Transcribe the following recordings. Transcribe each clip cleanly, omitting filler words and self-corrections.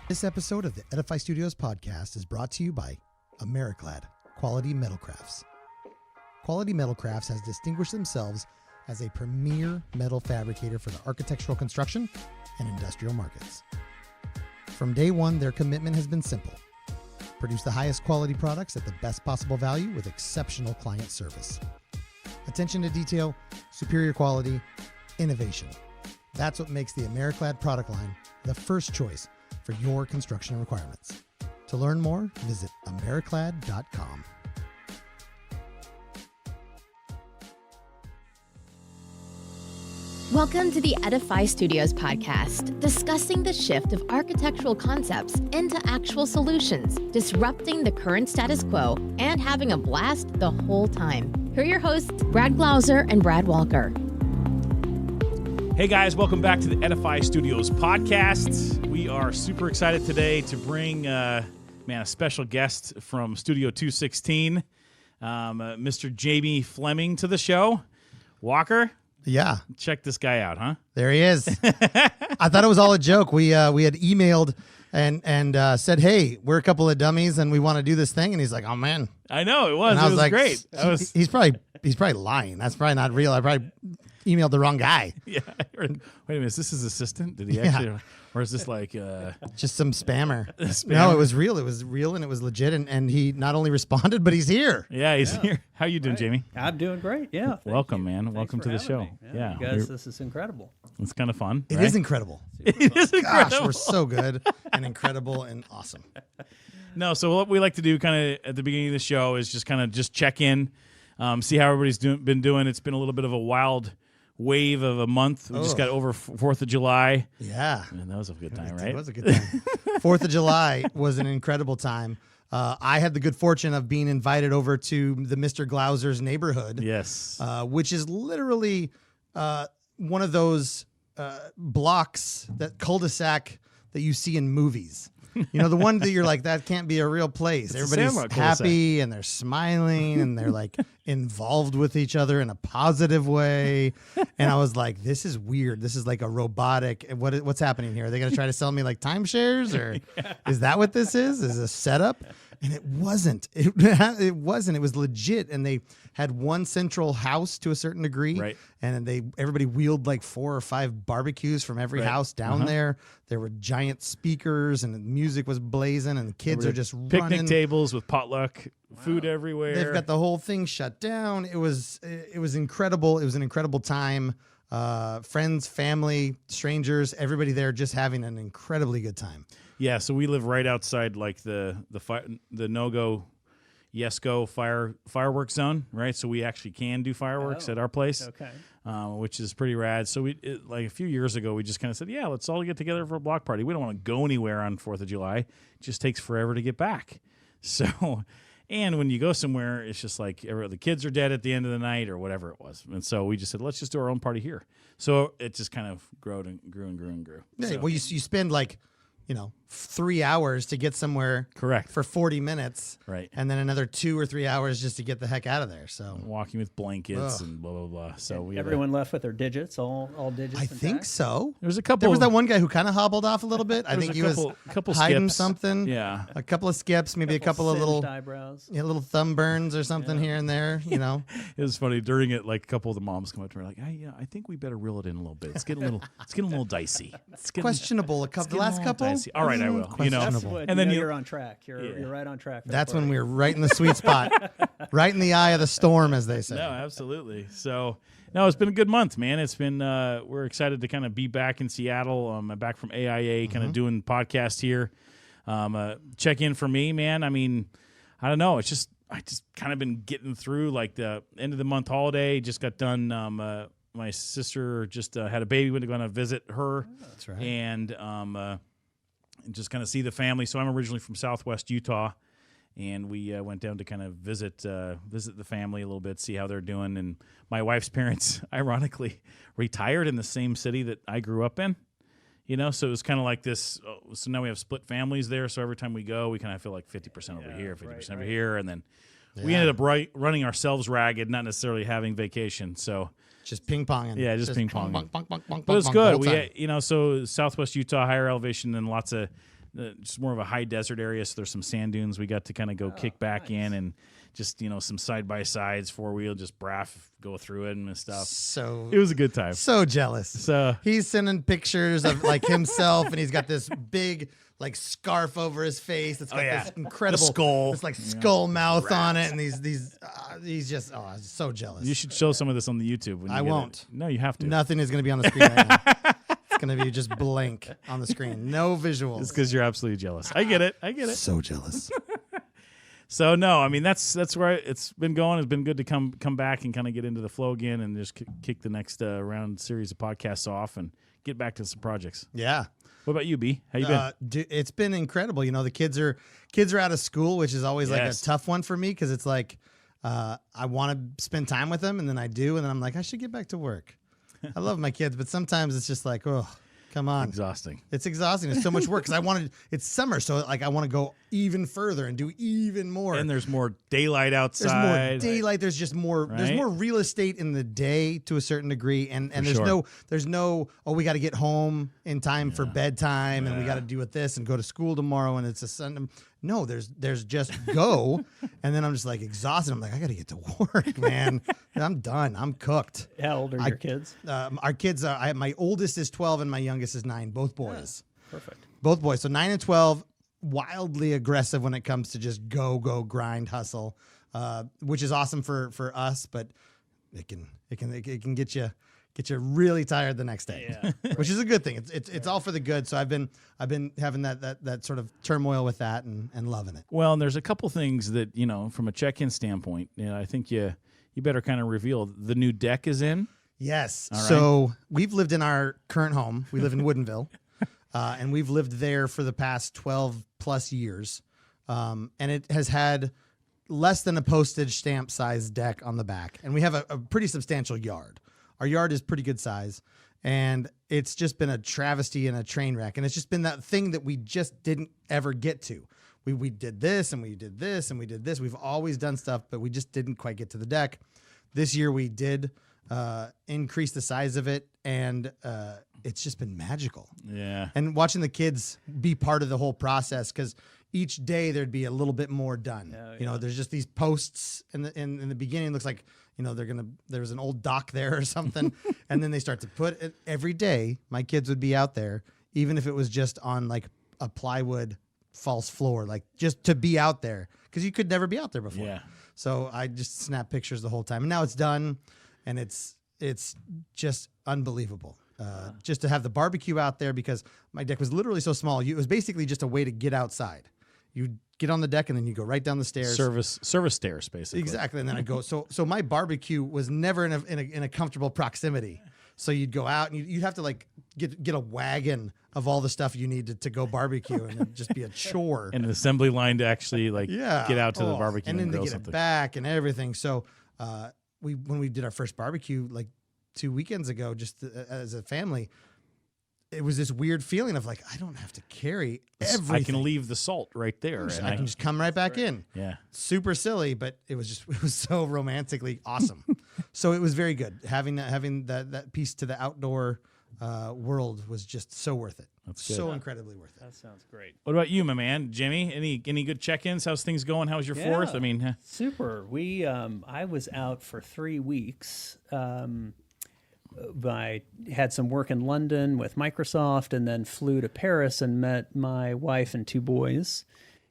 This episode of the Edify Studios podcast is brought to you by Americlad Quality Metal Crafts. Quality Metal Crafts has distinguished themselves as a premier metal fabricator for the architectural construction and industrial markets. From day one, their commitment has been simple: produce the highest quality products at the best possible value with exceptional client service. Attention to detail, superior quality, innovation. That's what makes the Americlad product line the first choice for your construction requirements. To learn more, visit americlad.com. Welcome to the Edify Studios podcast, discussing the shift of architectural concepts into actual solutions, disrupting the current status quo, and having a blast the whole time. Here are your hosts, Brad Glauser and Brad Walker. Hey guys, welcome back to the Edify Studios podcast. We are super excited today to bring a special guest from Studio 216, Mr. Jamie Fleming, to the show. Walker? Yeah. Check this guy out, huh? There he is. I thought it was all a joke. We had emailed and said, hey, we're a couple of dummies and we want to do this thing. And he's like, oh, man. I know, it was. And I was like, great. He's probably lying. That's probably not real. I probably emailed the wrong guy. Yeah. Wait a minute, is this his assistant? Did he actually, or is this like just some spammer? No, it was real. It was real and it was legit. And he not only responded, but he's here. Yeah, he's here. How you doing, Jamie? I'm doing great. Yeah. Welcome, man. Welcome to the show. Yeah. You guys, this is incredible. It's kind of fun. It is incredible. It is incredible. Gosh, we're so good and incredible and awesome. No, so what we like to do kind of at the beginning of the show is just kind of just check in, see how everybody's been doing. It's been a little bit of a wild wave of a month. We just got over 4th of July. Yeah. And that was a good time, right? It was a good time. 4th of July was an incredible time. I had the good fortune of being invited over to the Mr. Glauser's neighborhood. Yes. Which is literally one of those blocks, that cul-de-sac that you see in movies. You know, the one that you're like, that can't be a real place. Everybody's happy and they're smiling and they're like involved with each other in a positive way. And I was like, this is weird. This is like a robotic. What's happening here? Are they going to try to sell me like timeshares, or is that what this is? Is a setup? And it wasn't. It wasn't. It was legit. And they had one central house to a certain degree. Right. And everybody wheeled like 4 or 5 barbecues from every house down there. There were giant speakers and the music was blazing and the kids are just picnic running. Tables with potluck food everywhere. They've got the whole thing shut down. It was incredible. It was an incredible time. Friends, family, strangers, everybody there just having an incredibly good time. Yeah, so we live right outside like the no-go, yes-go fireworks zone, right? So we actually can do fireworks at our place, which is pretty rad. So like a few years ago, we just kind of said, yeah, let's all get together for a block party. We don't want to go anywhere on 4th of July. It just takes forever to get back. So, and when you go somewhere, it's just like the kids are dead at the end of the night or whatever it was. And so we just said, let's just do our own party here. So it just kind of grew and grew. Yeah, so, well, you spend like, 3 hours to get somewhere. Correct. For 40 minutes. Right. And then another 2 or 3 hours just to get the heck out of there. So walking with blankets and blah, blah, blah. So everyone left with their digits, all digits. I think so. There was a couple. There was that one guy who kind of hobbled off a little bit. I think he was couple hiding skips. something. Yeah. A couple of skips, maybe a couple of little eyebrows. Yeah, little thumb burns or something here and there, It was funny during it. Like a couple of the moms come up to me like, I think we better reel it in a little bit. It's getting a little dicey. It's questionable. The last couple. Dicey. All right, I will. And then you're on track. You're right on track. That's when we're right in the sweet spot, right in the eye of the storm, as they say. No, absolutely. So, no, it's been a good month, man. It's been. We're excited to kind of be back in Seattle. I'm back from AIA, kind of doing podcast here. Check in for me, man. I mean, I don't know. I just kind of been getting through like the end of the month holiday. Just got done. My sister just had a baby. Went to go on a visit her. Oh, that's right. And just kind of see the family. So I'm originally from Southwest Utah, and we went down to kind of visit the family a little bit, see how they're doing. And my wife's parents, ironically, retired in the same city that I grew up in. So it was kind of like this. So now we have split families there. So every time we go, we kind of feel like 50% over here, 50% over here, and then we ended up running ourselves ragged, not necessarily having vacation. So just ping ponging. Yeah, just ping pong. But it's good. We so Southwest Utah, higher elevation, and lots of just more of a high desert area. So there's some sand dunes. We got to kind of go kick back in and just some side by sides, 4-wheel, just go through it and stuff. So it was a good time. So jealous. So he's sending pictures of like himself, and he's got this big like scarf over his face. It's got this incredible skull. It's like skull mouth on it, and he's just so jealous. You should show some of this on the YouTube. When I won't. No, you have to. Nothing is going to be on the screen right now. It's going to be just blank on the screen. No visuals. It's because you're absolutely jealous. I get it. So jealous. So no, I mean that's where it's been going. It's been good to come back and kind of get into the flow again and just kick the next round series of podcasts off and get back to some projects. Yeah. What about you, B? How you been? It's been incredible. The kids are out of school, which is always like a tough one for me because it's like I want to spend time with them, and then I do, and then I'm like I should get back to work. I love my kids, but sometimes it's just like, oh, come on. It's exhausting. It's so much work because it's summer, so like I want to go even further and do even more. And there's more daylight outside. There's more daylight. There's just more. Right? There's more real estate in the day to a certain degree, and there's no we got to get home in time for bedtime, and we got to do with this and go to school tomorrow, and it's a Sunday. No, there's just go, and then I'm just like exhausted. I'm like I got to get to work, man. I'm done. I'm cooked. How old are your kids? Our kids are. My oldest is 12 and my youngest is 9. Both boys. Perfect. Both boys. So 9 and 12. Wildly aggressive when it comes to just go grind hustle, which is awesome for us, but it can get you really tired the next day, which is a good thing. It's all for the good. So I've been having that sort of turmoil with that and loving it. Well, and there's a couple things that from a check-in standpoint, I think you better kind of reveal. The new deck is in. Yes. All right. So we've lived in our current home. We live in Woodinville. And we've lived there for the past 12 plus years. And it has had less than a postage stamp size deck on the back. And we have a pretty substantial yard. Our yard is pretty good size. And it's just been a travesty and a train wreck. And it's just been that thing that we just didn't ever get to. We did this and we did this and we did this. We've always done stuff, but we just didn't quite get to the deck. This year we did increase the size of it, and it's just been magical. Yeah. And watching the kids be part of the whole process, because each day there'd be a little bit more done. There's just these posts in the beginning. It looks like there's an old dock there or something, and then they start to put it every day. My kids would be out there, even if it was just on like a plywood false floor, like just to be out there, because you could never be out there before. Yeah. So I just snap pictures the whole time, and now it's done, and it's just unbelievable. Just to have the barbecue out there, because my deck was literally so small. It was basically just a way to get outside. You get on the deck and then you go right down the stairs. Service stairs, basically. Exactly. And then I go. So my barbecue was never in a comfortable proximity. So you'd go out and you'd have to like get a wagon of all the stuff you needed to go barbecue, and it'd just be a chore. And an assembly line to actually get out to the barbecue and then grill to get something. It back and everything. So when we did our first barbecue like 2 weekends ago, just as a family, it was this weird feeling of like, I don't have to carry everything. I can leave the salt right there. And I can just come right back in. Yeah. Super silly, but it was so romantically awesome. So it was very good. Having that piece to the outdoor world was just so worth it. That's good. So incredibly worth it. That sounds great. What about you, my man? Jimmy, any good check-ins? How's things going? How was your fourth? I mean, super. We I was out for 3 weeks. I had some work in London with Microsoft, and then flew to Paris and met my wife and 2 boys.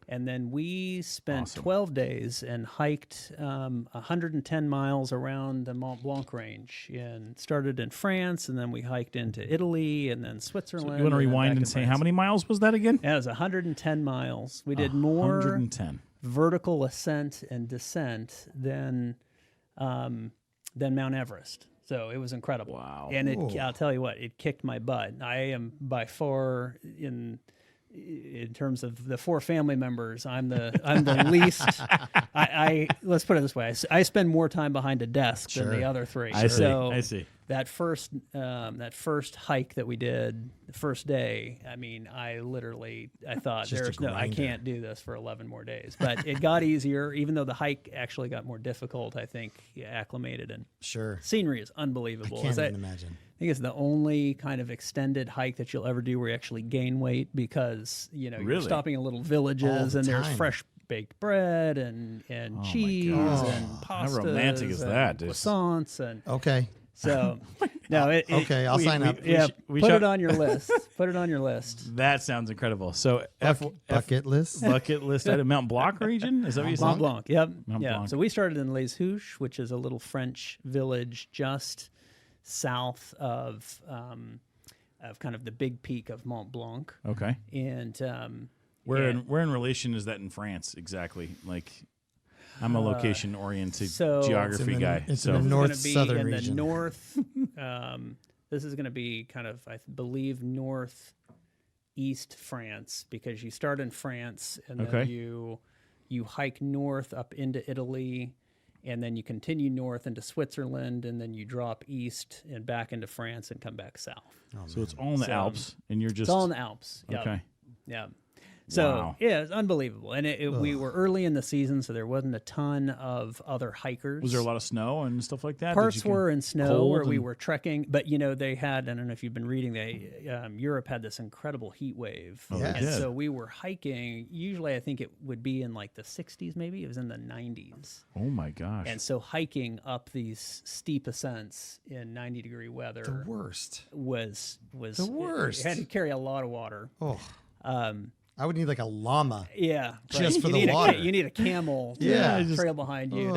And then we spent 12 days and hiked 110 miles around the Mont Blanc range, and started in France, and then we hiked into Italy, and then Switzerland. So you want to rewind and say, how many miles was that again? Yeah, it was 110 miles. We did more 110 vertical ascent and descent than Mount Everest. So it was incredible. Wow. And I'll tell you what, it kicked my butt. I am by far in terms of the 4 family members, I'm the least. I let's put it this way: I spend more time behind a desk than the other 3. I see. that first hike that we did the first day, I mean, I thought I can't do this for 11 more days. But it got easier, even though the hike actually got more difficult. I think acclimated, and Sure. scenery is unbelievable. I can't even imagine. I think it's the only kind of extended hike that you'll ever do where you actually gain weight, because you're stopping in little villages and there's fresh baked bread and cheese and pastas. How romantic is that? Croissants and Okay. so okay, I'll sign up. Put it on your list. Put it on your list. That sounds incredible. So bucket list. Bucket list at Mount Blanc region. Is that what you said? Mont Blanc. Yep. Mont Blanc. So we started in Les Houches, which is a little French village just south of kind of the big peak of Mont Blanc. Okay. And where in relation is that in France exactly? Like, I'm a location-oriented geography guy. It's in the north-southern region. In the north, this is going to be kind of, I believe, northeast France, because you start in France and then you hike north up into Italy, and then you continue north into Switzerland, and then you drop east and back into France and come back south. So it's all in the Alps, and you're just... It's all in the Alps. Yep. Okay. Yeah. So, yeah, it's unbelievable. And we were early in the season, so there wasn't a ton of other hikers. Was there a lot of snow and stuff like that? Parts were in snow where we were trekking. But, they had, I don't know if you've been reading, Europe had this incredible heat wave. Oh, and so we were hiking. Usually I think it would be in like the 60s maybe. It was in the 90s. Oh, my gosh. And so hiking up these steep ascents in 90-degree weather. The worst. Was the worst. You had to carry a lot of water. Oh. I would need like a llama. Yeah. Just for the water. You need a camel to trail behind you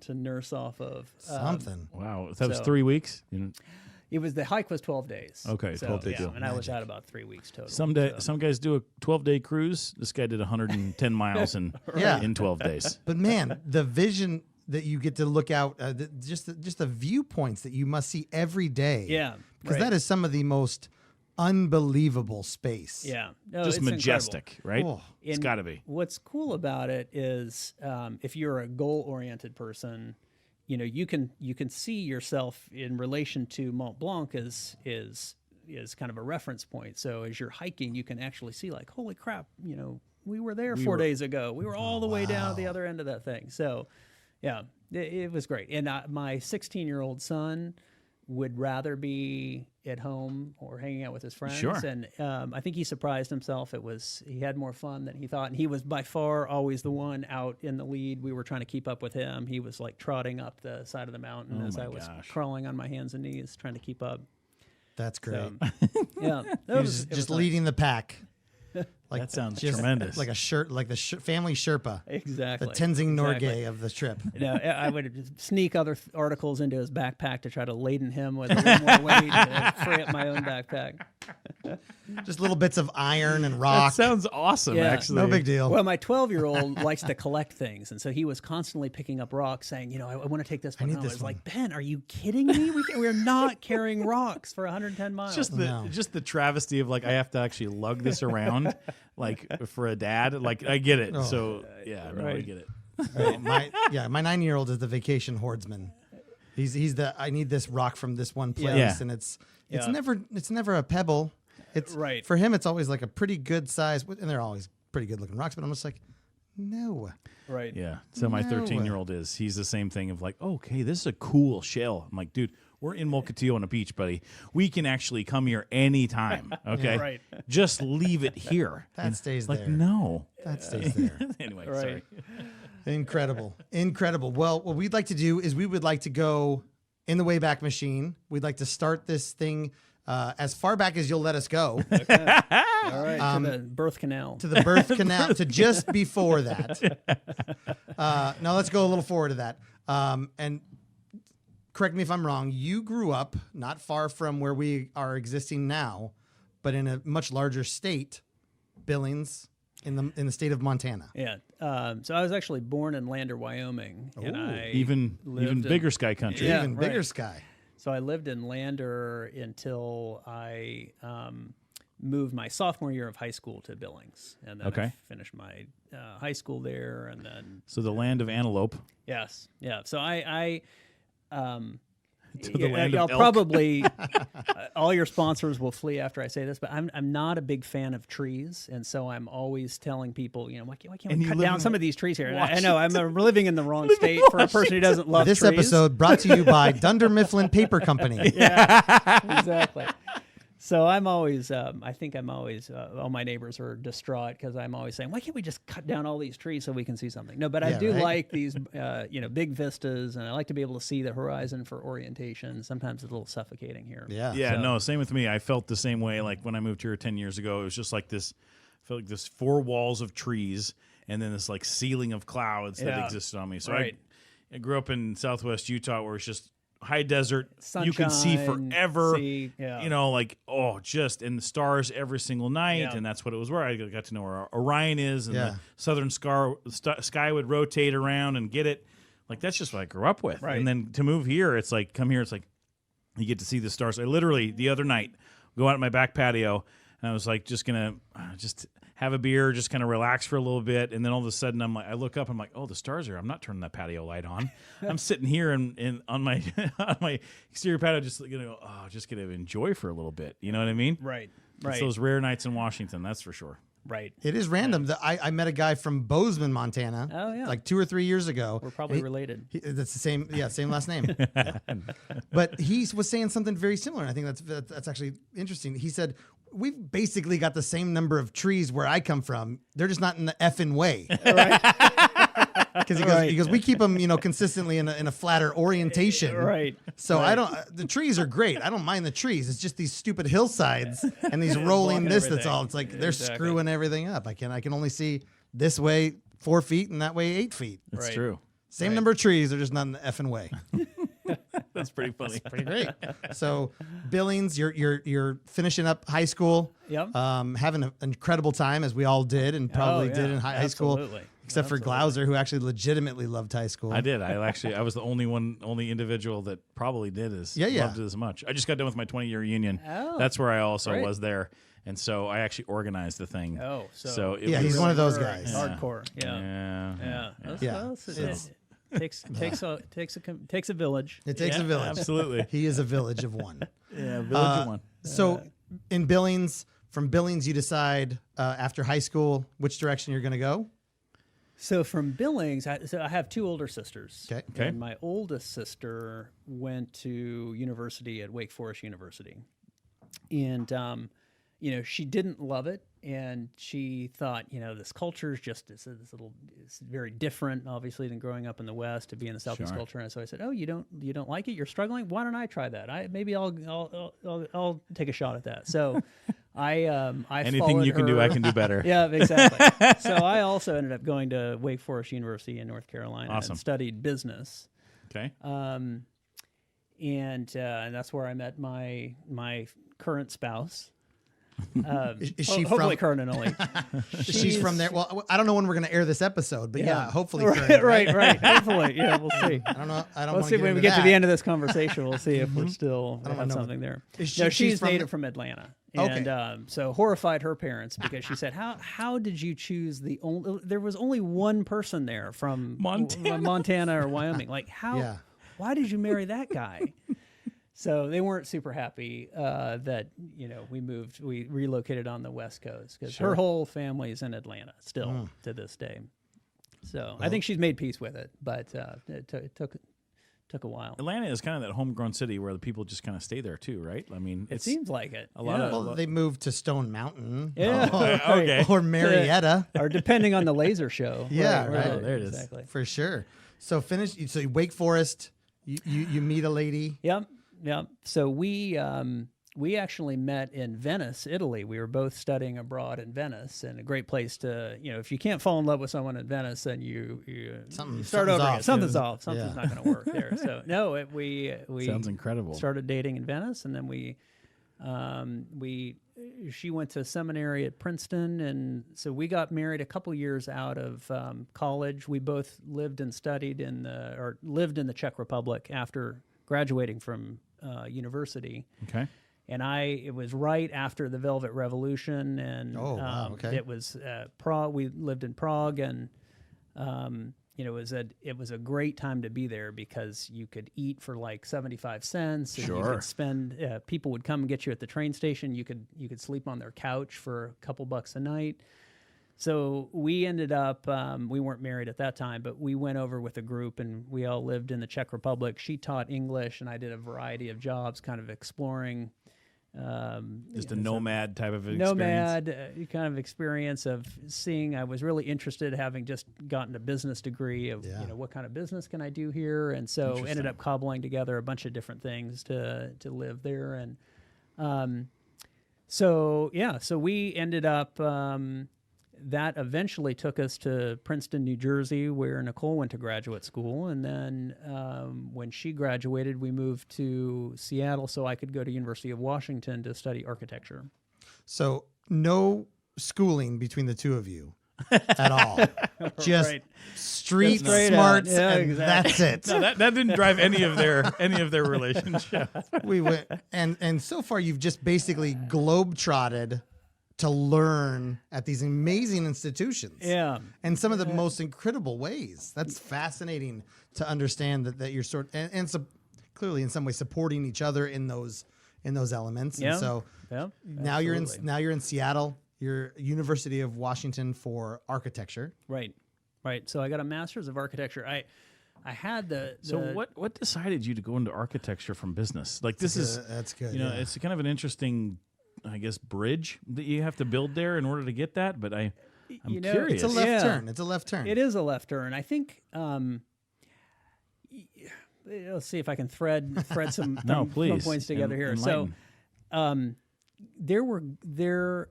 to nurse off of. Something. Wow. That was 3 weeks? The hike was 12 days. Okay, 12 days. Yeah, and I was out about 3 weeks total. Some guys do a 12-day cruise. This guy did 110 miles in 12 days. But man, the vision that you get to look out, just the viewpoints that you must see every day. Yeah. Because that is some of the most unbelievable space. Yeah. No, just it's majestic, incredible. right? It's got to be. What's cool about it is if you're a goal-oriented person, you can see yourself in relation to Mont Blanc is kind of a reference point. So as you're hiking, you can actually see like, holy crap, we were there 4 days ago. We were all the way down at the other end of that thing. So yeah, it was great. And my 16-year-old son would rather be at home or hanging out with his friends. Sure. And I think he surprised himself. He had more fun than he thought. And he was by far always the one out in the lead. We were trying to keep up with him. He was like trotting up the side of the mountain as I was crawling on my hands and knees trying to keep up. That's great. So, yeah. He was just leading the pack. Like that sounds tremendous. Like the family Sherpa. Exactly. The Tenzing Norgay of the trip. I would sneak other articles into his backpack to try to laden him with a little more weight to free up my own backpack. Just little bits of iron and rock. That sounds awesome, actually. No big deal. Well, my 12-year-old likes to collect things, and so he was constantly picking up rocks, saying, I want to take this one home. I was like, Ben, are you kidding me? We're not carrying rocks for 110 miles. Just the travesty of like, I have to actually lug this around, like for a dad. Like, I get it. So I get it. My 9-year-old is the vacation hordeman. He's the I need this rock from this one place, and it's never a pebble. It's right. For him, it's always like a pretty good size, and they're always pretty good looking rocks. But I'm just like, no. Right. Yeah. So my 13-year-old he's the same thing of like, okay, this is a cool shell. I'm like, dude, we're in Mukilteo on a beach, buddy. We can actually come here anytime. Okay. Right. Just leave it here. That stays there. Like, no. That stays there. Anyway, right. Sorry. Incredible. Well, what we'd like to do is we would like to go in the Wayback Machine. We'd like to start this thing as far back as you'll let us go. Okay. All right. To the birth canal. To the birth canal. To just before that. No, let's go a little forward to that. And correct me if I'm wrong. You grew up not far from where we are existing now, but in a much larger state, Billings, in the state of Montana. Yeah. So I was actually born in Lander, Wyoming, and I even bigger sky country. Yeah, even bigger sky. So I lived in Lander until I moved my sophomore year of high school to Billings, and then I finished my high school there, and then so the land of antelope. Yes, yeah. So I to the land of I'll elk. probably all your sponsors will flee after I say this, but I'm not a big fan of trees, and so I'm always telling people, why can't we cut down some of these trees here? And I know I'm living in the wrong state for a person who doesn't love This trees. episode brought to you by Dunder Mifflin Paper Company. Yeah, exactly. So I'm always, I think I'm always, all my neighbors are distraught because I'm always saying, why can't we just cut down all these trees so we can see something? No, but I do like these, big vistas, and I like to be able to see the horizon for orientation. Sometimes it's a little suffocating here. Yeah, no, same with me. I felt the same way. Like when I moved here 10 years ago, it was just like this, I felt like this 4 walls of trees and then this like ceiling of clouds that existed on me. So I grew up in Southwest Utah where it's just high desert, sunshine, you can see forever, and the stars every single night, and that's what it was where I got to know where Orion is, and the southern sky would rotate around and get it. Like, that's just what I grew up with. Right. And then to move here, it's like, come here, it's like, you get to see the stars. I literally, the other night, go out on my back patio, and I was like, just going to have a beer, just kind of relax for a little bit, and then all of a sudden I look up, I'm like, oh, the stars are. I'm not turning that patio light on. I'm sitting here and on my on my exterior patio, just just gonna enjoy for a little bit. You know what I mean? Right. It's those rare nights in Washington, that's for sure. Right. It is random. I met a guy from Bozeman, Montana. Oh, yeah. Like 2 or 3 years ago. We're probably related. That's the same. Yeah, same last name. But he was saying something very similar. And I think that's actually interesting. He said, we've basically got the same number of trees where I come from. They're just not in the effing way. Because he goes, we keep them, consistently in a flatter orientation. Right. So the trees are great. I don't mind the trees. It's just these stupid hillsides and these rolling that's all. It's like they're screwing everything up. I can only see this way 4 feet and that way 8 feet. That's true. Same number of trees. They're just not in the effing way. That's pretty funny. Pretty great. So Billings, you're finishing up high school. Yep. Having an incredible time, as we all did and probably did in high school. Except for Glauser, who actually legitimately loved high school. I did. I was the only individual that probably did loved it as much. I just got done with my 20-year reunion. Oh, that's where I also was there. And so I actually organized the thing. Oh, so he's one of those guys. Hardcore. Yeah. Takes a village. It takes a village. Absolutely. He is a village of one. Yeah, village of one. So in Billings, from Billings, you decide after high school which direction you're going to go? So from Billings, I have 2 older sisters. Okay. And my oldest sister went to university at Wake Forest University. And, she didn't love it. And she thought, this culture is just it's very different, obviously, than growing up in the West to be in the Southeast culture. And so I said, "Oh, you don't like it? You're struggling? Why don't I try that? Maybe I'll take a shot at that." So I anything you can do, I can do better. Yeah, exactly. So I also ended up going to Wake Forest University in North Carolina and studied business. Okay. And that's where I met my current spouse. Is she hopefully from current and only? She's from there. Well, I don't know when we're going to air this episode, but hopefully current. Right. Hopefully, we'll see. I don't know. We'll see when we get to the end of this conversation. We'll see if we're still have something there. She's native from Atlanta, and so horrified her parents because she said, "How did you choose the only? There was only one person there from Montana or Wyoming. Like how? Yeah. Why did you marry that guy?" So they weren't super happy that we relocated on the West Coast because her whole family is in Atlanta still to this day. So I think she's made peace with it, but it took a while. Atlanta is kind of that homegrown city where the people just kind of stay there too, right? I mean, it seems like it. A lot of well, they moved to Stone Mountain, or Marietta, or depending on the laser show. Right. There it is, exactly. For sure. So Wake Forest, you meet a lady. Yep. So we actually met in Venice, Italy. We were both studying abroad in Venice, and a great place to, if you can't fall in love with someone in Venice, then you start over again. Something's off. Something's not going to work there. So no, we sounds incredible. Started dating in Venice, and then she went to seminary at Princeton, and so we got married a couple years out of college. We both lived and studied lived in the Czech Republic after graduating from university. Okay. And it was right after the Velvet Revolution, and it was Prague. We lived in Prague, and it was a great time to be there because you could eat for like 75 cents. And Sure. You could spend. People would come and get you at the train station. You could sleep on their couch for a couple bucks a night. So we ended up. We weren't married at that time, but we went over with a group, and we all lived in the Czech Republic. She taught English, and I did a variety of jobs, kind of exploring. Just a nomad type of experience. Nomad kind of experience of seeing. I was really interested, having just gotten a business degree, of what kind of business can I do here, and so ended up cobbling together a bunch of different things to live there, and so we ended up. That eventually took us to Princeton, New Jersey, where Nicole went to graduate school. And then when she graduated, we moved to Seattle so I could go to University of Washington to study architecture. So no schooling between the two of you at all. Just street smarts, and that's it. No, that didn't drive any of their relationship. We went, and so far you've just basically globetrotted to learn at these amazing institutions. Yeah. And some of the most incredible ways. That's fascinating to understand that you're and so clearly in some way supporting each other in those elements. Yeah. And so now you're in Seattle, you're University of Washington for architecture. Right. So I got a master's of architecture. I had the So what decided you to go into architecture from business? Like that's good. It's kind of an interesting, I guess, bridge that you have to build there in order to get that. But I'm curious. It's a left turn. It's a left turn. It is a left turn. I think. Let's see if I can thread some points together here. Enlighten. So,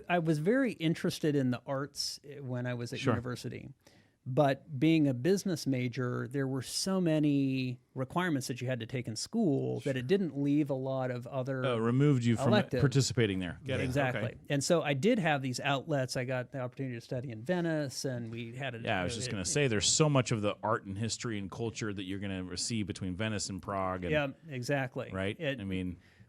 I was very interested in the arts when I was at university. But being a business major, there were so many requirements that you had to take in school that it didn't leave a lot of other removed you from participating there. Exactly. Okay. And so I did have these outlets. I got the opportunity to study in Venice, and we had I was just going to say, there's so much of the art and history and culture that you're going to receive between Venice and Prague. Yeah, exactly. Right?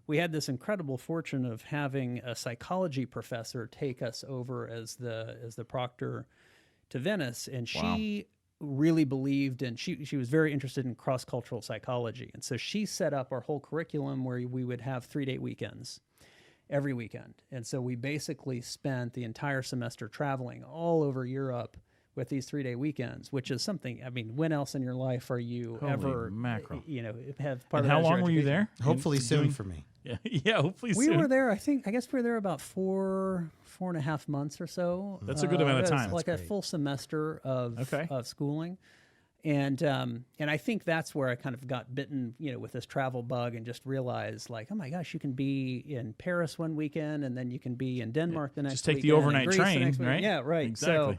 We had this incredible fortune of having a psychology professor take us over as the proctor to Venice, and she really believed in, she was very interested in cross-cultural psychology, and so she set up our whole curriculum where we would have 3-day weekends every weekend, and so we basically spent the entire semester traveling all over Europe with these 3-day weekends, which is something, when else in your life are you ever, mackerel. Have part and of how that as your long were you there? Hopefully soon for me. Yeah, hopefully soon. We were there, I guess we were there about 4.5 months or so. That's a good amount of time. Like a full semester of schooling. And I think that's where I kind of got bitten, with this travel bug, and just realized, like, oh my gosh, you can be in Paris one weekend, and then you can be in Denmark the next Just take weekend, the overnight train, right? Yeah, right. Exactly.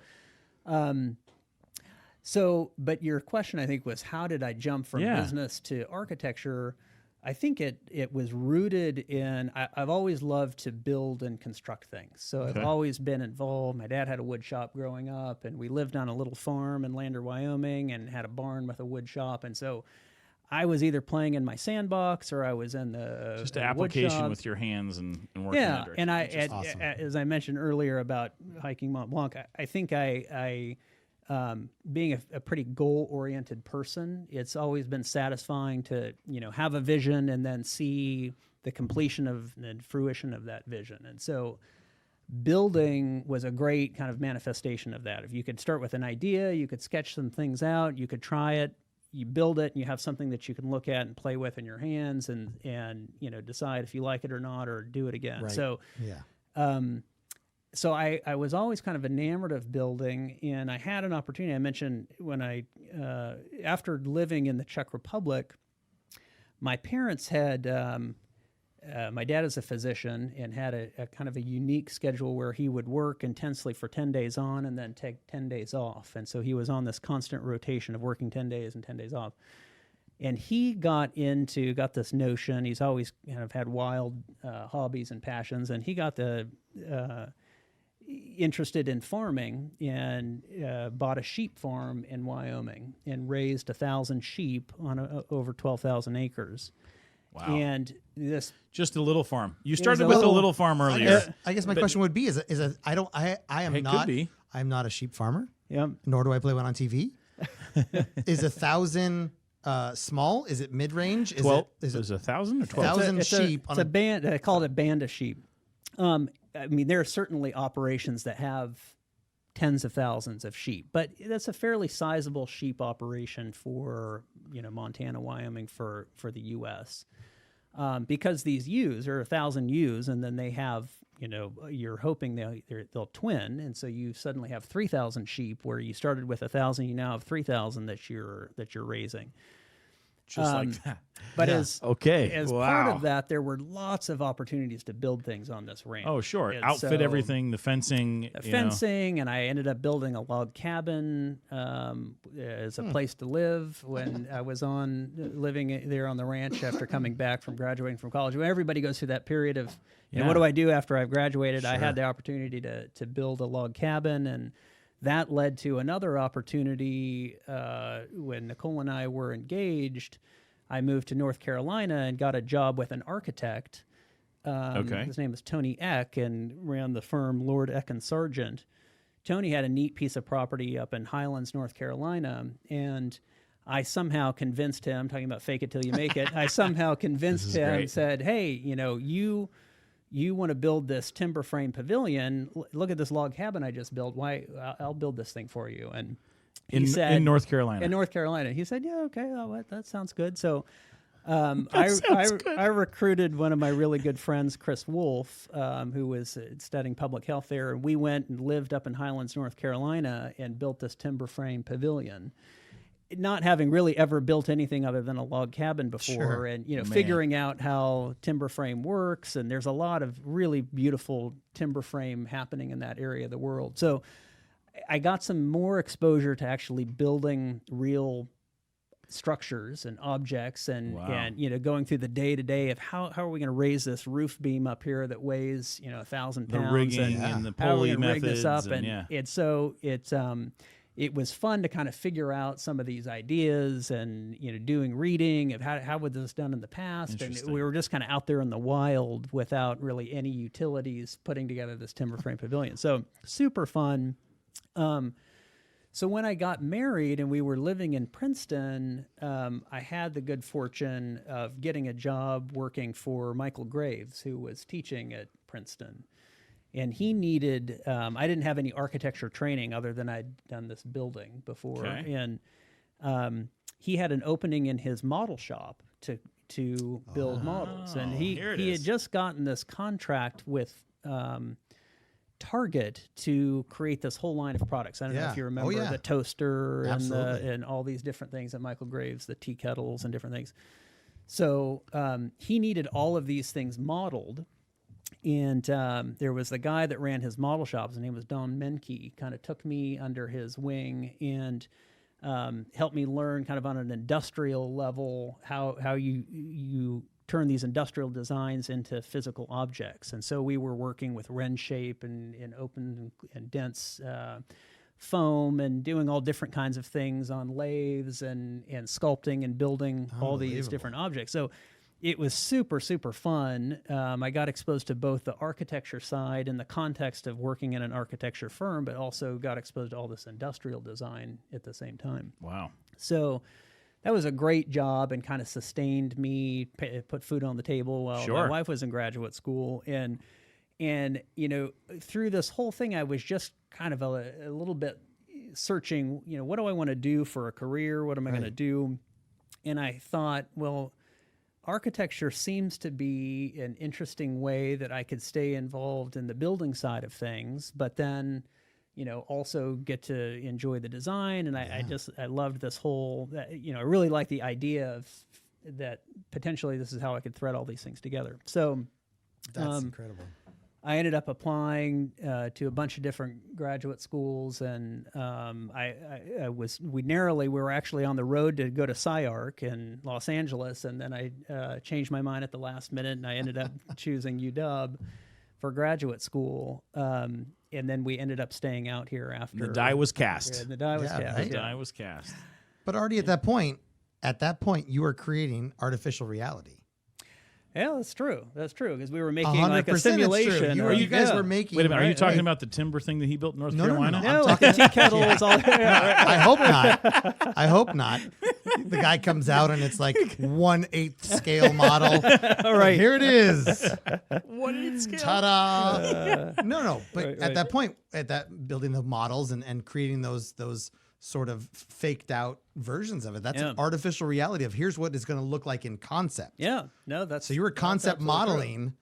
But your question, I think, was how did I jump from business to architecture? I think it was rooted in, I've always loved to build and construct things. So I've always been involved. My dad had a wood shop growing up, and we lived on a little farm in Lander, Wyoming, and had a barn with a wood shop. And so I was either playing in my sandbox or I was in the just an application with your hands and working under it. And awesome. As I mentioned earlier about hiking Mont Blanc, I think I being a pretty goal-oriented person, it's always been satisfying to have a vision and then see the completion of and fruition of that vision. And so building was a great kind of manifestation of that. If you could start with an idea, you could sketch some things out, you could try it, you build it, and you have something that you can look at and play with in your hands, and decide if you like it or not, or do it again. Right. So So I was always kind of enamored of building, and I had an opportunity. I mentioned when after living in the Czech Republic, my parents had, my dad is a physician and had a kind of a unique schedule where he would work intensely for 10 days on and then take 10 days off. And so he was on this constant rotation of working 10 days and 10 days off. And he got this notion, he's always kind of had wild hobbies and passions, and he got interested in farming and bought a sheep farm in Wyoming and raised 1,000 sheep on over 12,000 acres. Wow. And this just a little farm. You started with a little farm earlier. I guess my question would be: I'm not a sheep farmer. Yeah. Nor do I play one on TV. Is 1,000 small? Is it mid-range? Is 12. Is it 1,000 or 12? 1,000 sheep? It's a band. I call it a band of sheep. I mean, there are certainly operations that have tens of thousands of sheep, but that's a fairly sizable sheep operation for Montana, Wyoming, for the U.S. Because these ewes are 1,000 ewes, and then they have you're hoping they'll twin, and so you suddenly have 3,000 sheep where you started with 1,000, you now have 3,000 that you're raising. Just like that. But Yeah. as Wow. part of that, there were lots of opportunities to build things on this ranch. Oh, sure. And Outfit so everything, the fencing. and I ended up building a log cabin as a place to live when I was living there on the ranch after coming back from graduating from college. When everybody goes through that period of, what do I do after I've graduated? Sure. I had the opportunity to build a log cabin, and that led to another opportunity when Nicole and I were engaged. I moved to North Carolina and got a job with an architect. His name is Tony Eck, and ran the firm Lord Eck and Sargent. Tony had a neat piece of property up in Highlands, North Carolina, and I somehow convinced him, talking about fake it till you make it, I somehow convinced him, great. said, hey, you want to build this timber frame pavilion, look at this log cabin I just built. Why? I'll build this thing for you. And he said, in North Carolina. In North Carolina. He said, yeah, okay, that sounds good. So I recruited one of my really good friends, Chris Wolf, who was studying public health there. And we went and lived up in Highlands, North Carolina, and built this timber frame pavilion. Not having really ever built anything other than a log cabin before, Sure. and figuring out how timber frame works, and there's a lot of really beautiful timber frame happening in that area of the world. So I got some more exposure to actually building real structures and objects, and going through the day to day of how are we going to raise this roof beam up here that weighs 1,000 pounds, the rigging and the how are we pulley gonna rig methods, this up, and so it was fun to kind of figure out some of these ideas, and doing reading of how would this done in the past, and we were just kind of out there in the wild without really any utilities putting together this timber frame pavilion. So super fun. So when I got married and we were living in Princeton, I had the good fortune of getting a job working for Michael Graves, who was teaching at Princeton. And he needed, I didn't have any architecture training other than I'd done this building before. Okay. And he had an opening in his model shop to build models. And he had just gotten this contract with Target to create this whole line of products. I don't know if you remember the toaster and all these different things at Michael Graves, the tea kettles and different things. So he needed all of these things modeled. And there was the guy that ran his model shop. His name was Don Menke. Kind of took me under his wing and helped me learn kind of on an industrial level how you turn these industrial designs into physical objects. And so we were working with Wren shape and open and dense foam, and doing all different kinds of things on lathes and sculpting and building all these different objects. So it was super, super fun. I got exposed to both the architecture side in the context of working in an architecture firm, but also got exposed to all this industrial design at the same time. Wow. So that was a great job and kind of sustained me, put food on the table while my wife was in graduate school. And through this whole thing, I was just kind of a little bit searching, what do I want to do for a career? What am I going to do? And I thought, well, architecture seems to be an interesting way that I could stay involved in the building side of things, but then, also get to enjoy the design. And I loved this whole, I really liked the idea of that potentially this is how I could thread all these things together. So that's incredible. I ended up applying to a bunch of different graduate schools, and we were actually on the road to go to SciArc in Los Angeles, and then I changed my mind at the last minute, and I ended up choosing UW for graduate school, and then we ended up staying out here after. The die was cast. Yeah, the die was cast. The die was cast. But already at that point, you were creating artificial reality. Yeah, that's true. That's true because we were making like a 100% simulation. You guys were making. Wait a minute, are you talking right. about the timber thing that he built in North No, Carolina? No, like the tea kettles. All, I hope not. I hope not. The guy comes out and it's like 1/8 scale model. all right. Here it is. 1/8 scale. Ta-da! No. But Right, at that point, at that building the models and creating those sort of faked out versions of it. That's an artificial reality of here's what it's going to look like in concept. Yeah. No, that's So you were concept modeling.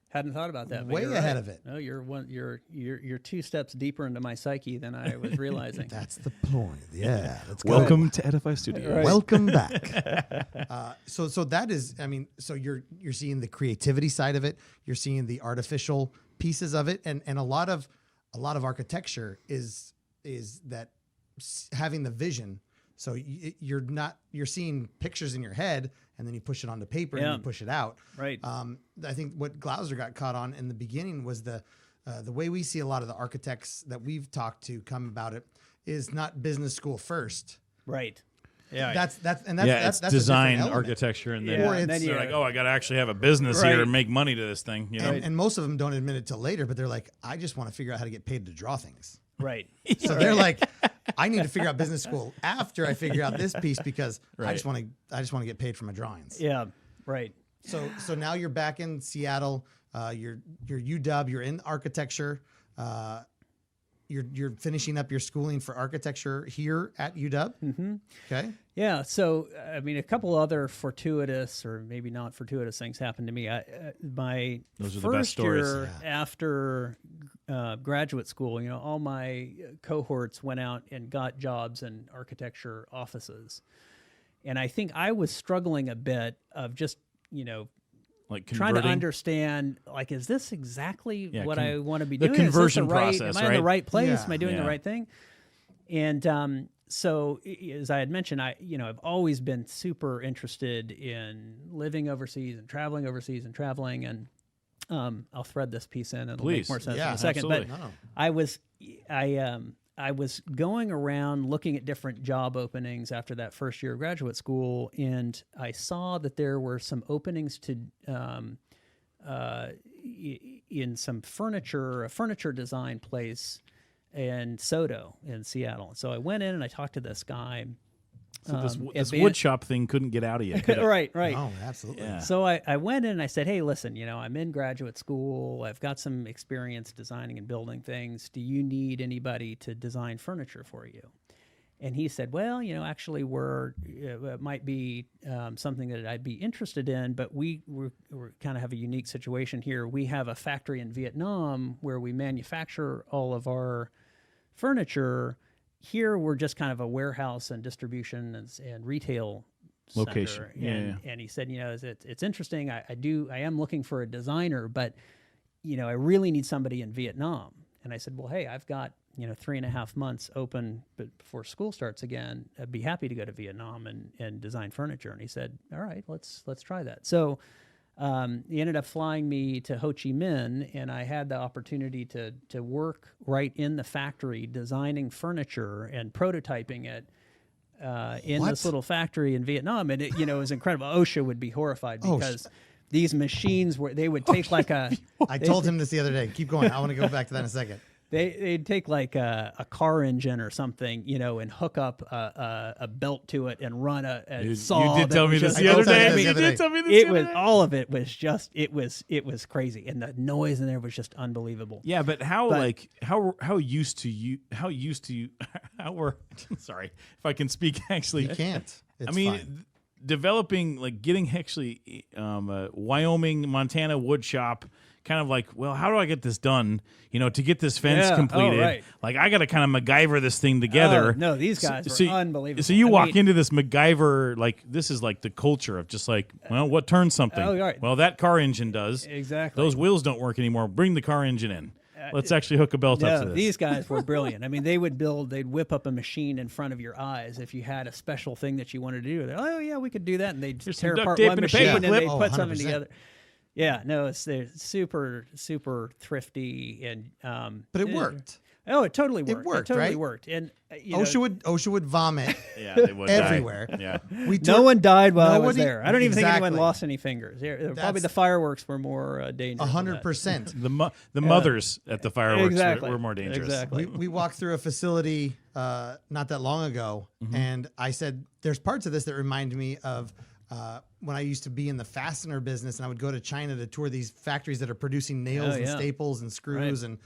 Hadn't thought about that. But Way you're ahead right. of it. No, you're 2 steps deeper into my psyche than I was realizing. That's the point. Yeah. Let's go. Welcome to Edify Studios. Right. Welcome back. So that is, I mean, so you're seeing the creativity side of it. You're seeing the artificial pieces of it, and a lot of architecture is that having the vision. So you're seeing pictures in your head, and then you push it onto paper and you push it out. Right. I think what Glauser got caught on in the beginning was the way we see a lot of the architects that we've talked to come about it is not business school first. Right. Yeah. That's It's a design, different element. architecture, and then Or it's- they're like, oh, I got to actually have a business Right. here and make money to this thing. You know? And most of them don't admit it till later, but they're like, I just want to figure out how to get paid to draw things. right. So they're like, I need to figure out business school after I figure out this piece because I just want to get paid for my drawings. Yeah. Right. So now you're back in Seattle. You're UW. You're in architecture. You're finishing up your schooling for architecture here at UW. Mm-hmm. Okay. Yeah. So, I mean, a couple other fortuitous or maybe not fortuitous things happened to me. My Those are the best first stories. year after graduate school, all my cohorts went out and got jobs in architecture offices. And I think I was struggling a bit of just, like trying to converting. understand, like, is this exactly what I want to be the doing? conversion Is this process, Am I in the right? right place? Yeah. Am I doing the Yeah. right thing? And so, as I had mentioned, I've always been super interested in living overseas and traveling and I'll thread this piece in and it'll make Please. more sense Yeah, in a second. absolutely. But I was going around looking at different job openings after that first year of graduate school, and I saw that there were some openings to in some a furniture design place in SoDo in Seattle. So I went in and I talked to this guy. So this wood shop thing couldn't get out of you. could it? Right. Oh, absolutely. Yeah. So I went in and I said, hey, listen, I'm in graduate school. I've got some experience designing and building things. Do you need anybody to design furniture for you? And he said, well, actually it might be something that I'd be interested in, but we're kind of have a unique situation here. We have a factory in Vietnam where we manufacture all of our furniture. Here, we're just kind of a warehouse and distribution and retail Location. center. And he said, it's interesting. I am looking for a designer, but, I really need somebody in Vietnam. And I said, well, hey, I've got, 3.5 months open but before school starts again. I'd be happy to go to Vietnam and design furniture. And he said, all right, let's try that. So he ended up flying me to Ho Chi Minh, and I had the opportunity to work right in the factory designing furniture and prototyping it in this little factory in Vietnam. And it was incredible. OSHA would be horrified because these machines they would take like a... I told him this the other day. Keep going. I want to go back to that in a second. They'd take like a car engine or something, and hook up a belt to it and run a saw. You did tell me this the I other told you day. this the You other did day. tell me this It the other was day. all of it was just it was crazy, and the noise in there was just unbelievable. Yeah, but how used to you how we're sorry if I can speak actually. You can't. It's I mean, fine. developing getting actually a Wyoming, Montana wood shop. Kind of like, well, how do I get this done? To get this fence completed. right. Like, I got to kind of MacGyver this thing together. Oh, no, these guys were unbelievable. So you I walk mean, into this MacGyver, like, this is like the culture of just like, well, what turns something? Oh, right. Well, that car engine does. Exactly. Those wheels don't work anymore. Bring the car engine in. Let's actually hook a belt up to this. These guys were brilliant. I mean, they'd whip up a machine in front of your eyes if you had a special thing that you wanted to do. They're, oh, yeah, we could do that. And they'd Here's tear some duct apart tape one and a machine paper and clip. they'd put something 100%. together. Yeah, no, they're super, super thrifty. And But it worked. Oh, it totally worked. It worked, totally right? worked. And OSHA would vomit Yeah, they would everywhere. Die. Yeah. No one died while I was Nobody- there. I don't even think anyone Exactly. lost any fingers. Probably the fireworks were more dangerous. 100%. The mothers at the fireworks Exactly. were more dangerous. Exactly. We walked through a facility not that long ago, and I said, there's parts of this that remind me of when I used to be in the fastener business, and I would go to China to tour these factories that are producing nails and staples and screws, and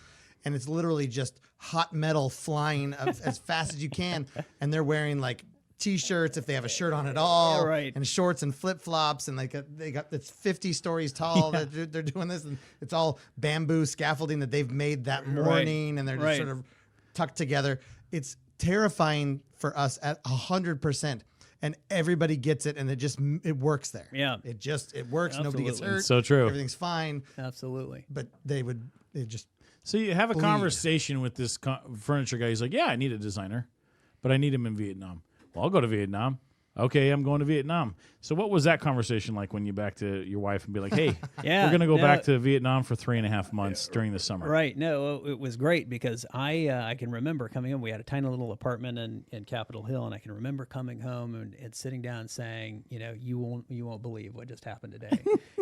it's literally just hot metal flying as fast as you can, and they're wearing like T-shirts if they have a shirt on at all, and shorts and flip-flops, and they got it's 50 stories tall. They're doing this, and it's all bamboo scaffolding that they've made that morning, and they're just sort of tucked together. It's terrifying for us at 100%. And everybody gets it, and it works there. Yeah, it works. Absolutely. Nobody gets hurt. It's so true. Everything's fine. Absolutely. But it just. So you have a conversation with this furniture guy. He's like, "Yeah, I need a designer, but I need him in Vietnam." Well, I'll go to Vietnam. Okay, I'm going to Vietnam. So what was that conversation like when you back to your wife and be like, "Hey, we're going to go back to Vietnam for 3.5 months during the summer"? Right. No, it was great because I can remember coming home. We had a tiny little apartment in Capitol Hill, and I can remember coming home and sitting down and saying, you won't believe what just happened today.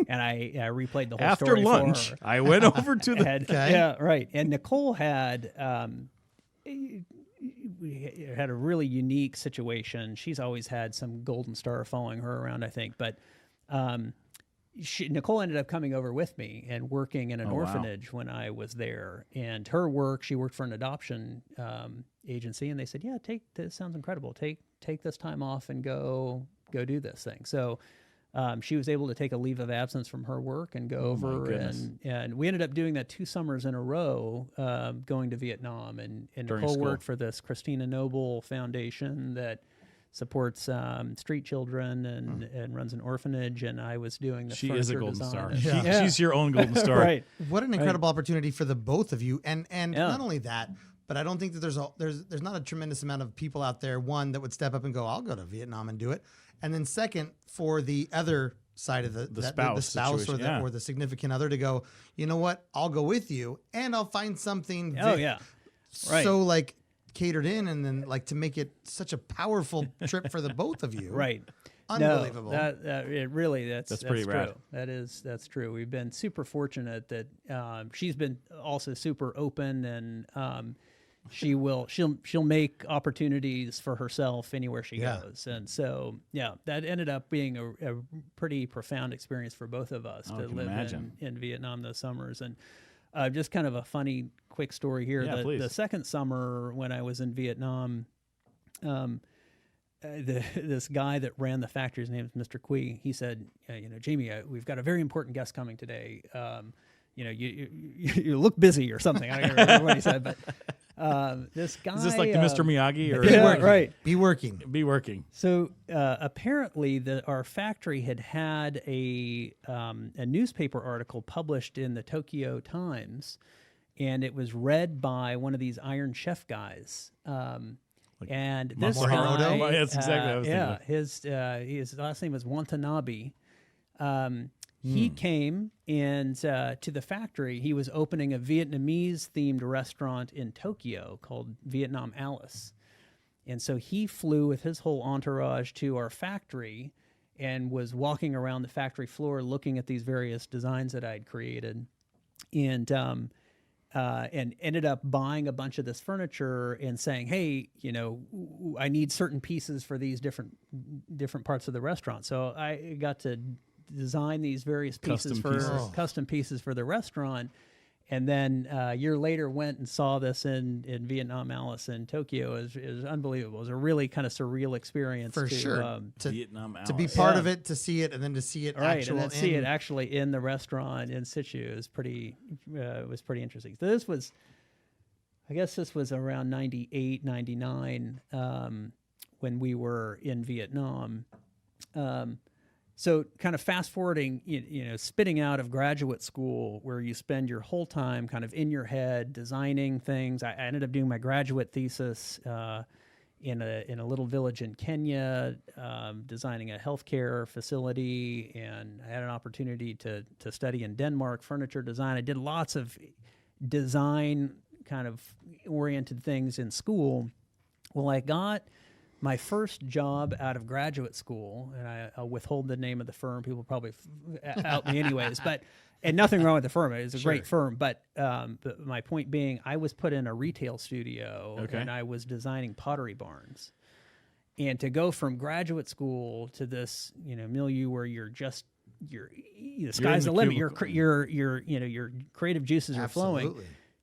And I replayed the whole After story lunch, for her. I went over to the Yeah, right. And Nicole had we had a really unique situation. She's always had some golden star following her around, I think. But Nicole ended up coming over with me and working in an orphanage when I was there. And her work, she worked for an adoption agency, and they said, "Yeah, this sounds incredible. Take this time off and go do this thing." So she was able to take a leave of absence from her work and go over, and we ended up doing that 2 summers in a row, going to Vietnam. And Nicole worked for this Christina Noble Foundation that supports street children and runs an orphanage, and I was doing the She furniture is a golden design. star. She's your own golden star. Right. What an incredible opportunity for the both of you, and not only that, but I don't think that there's not a tremendous amount of people out there, one, that would step up and go, "I'll go to Vietnam and do it," and then second, for the other side of the spouse or the significant other to go, "You know what? I'll go with you, and I'll find something so like catered in, and then like to make it such a powerful trip for the both of you." Right. Unbelievable. No, it really that's pretty rad. True. That's true. We've been super fortunate that she's been also super open, and she'll make opportunities for herself anywhere she goes. And so that ended up being a pretty profound experience for both of us to live in Vietnam those summers. And just kind of a funny quick story here. The second summer when I was in Vietnam, this guy that ran the factory, his name is Mr. Quy, he said, "Jamie, we've got a very important guest coming today. You look busy," or something. I don't remember what he said, but this guy... Is this like the Mr. Miyagi? Or right. Be working. So apparently our factory had a newspaper article published in the Tokyo Times, and it was read by one of these Iron Chef guys. And this guy, that's exactly what I was thinking. his last name was Watanabe. He came and to the factory. He was opening a Vietnamese-themed restaurant in Tokyo called Vietnam Alice. And so he flew with his whole entourage to our factory and was walking around the factory floor looking at these various designs that I'd created. And ended up buying a bunch of this furniture and saying, "Hey, I need certain pieces for these different parts of the restaurant." So I got to design these various custom pieces for the restaurant, and then a year later went and saw this in Vietnam Alice in Tokyo. It was unbelievable. It was a really kind of surreal experience for sure. Vietnam Alice. To be part of it, to see it, and then to see it see it actually in the restaurant in situ is pretty. It was pretty interesting. So this was around 98, 99 when we were in Vietnam. So kind of fast forwarding, spitting out of graduate school where you spend your whole time kind of in your head designing things. I ended up doing my graduate thesis in a little village in Kenya, designing a healthcare facility, and I had an opportunity to study in Denmark furniture design. I did lots of design kind of oriented things in school. Well, I got my first job out of graduate school, and I'll withhold the name of the firm. People probably out me anyways, and nothing wrong with the firm. It's a great firm. But my point being, I was put in a retail studio, and I was designing pottery barns. And to go from graduate school to this, milieu where the sky's the limit. Your creative juices are flowing.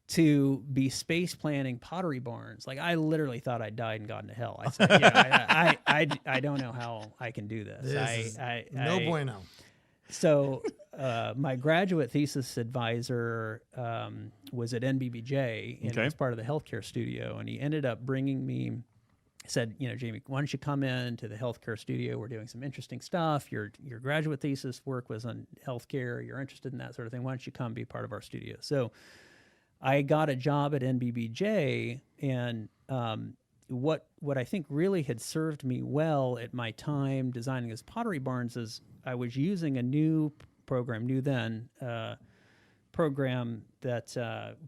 To be space planning pottery barns, like I literally thought I died and got into hell. I said, I don't know how I can do this. No bueno. So my graduate thesis advisor was at NBBJ and was part of the healthcare studio, and he ended up bringing me. Said, Jamie, why don't you come in to the healthcare studio? We're doing some interesting stuff. Your graduate thesis work was on healthcare. You're interested in that sort of thing. Why don't you come be part of our studio? So I got a job at NBBJ, and what I think really had served me well at my time designing these pottery barns is I was using a new program that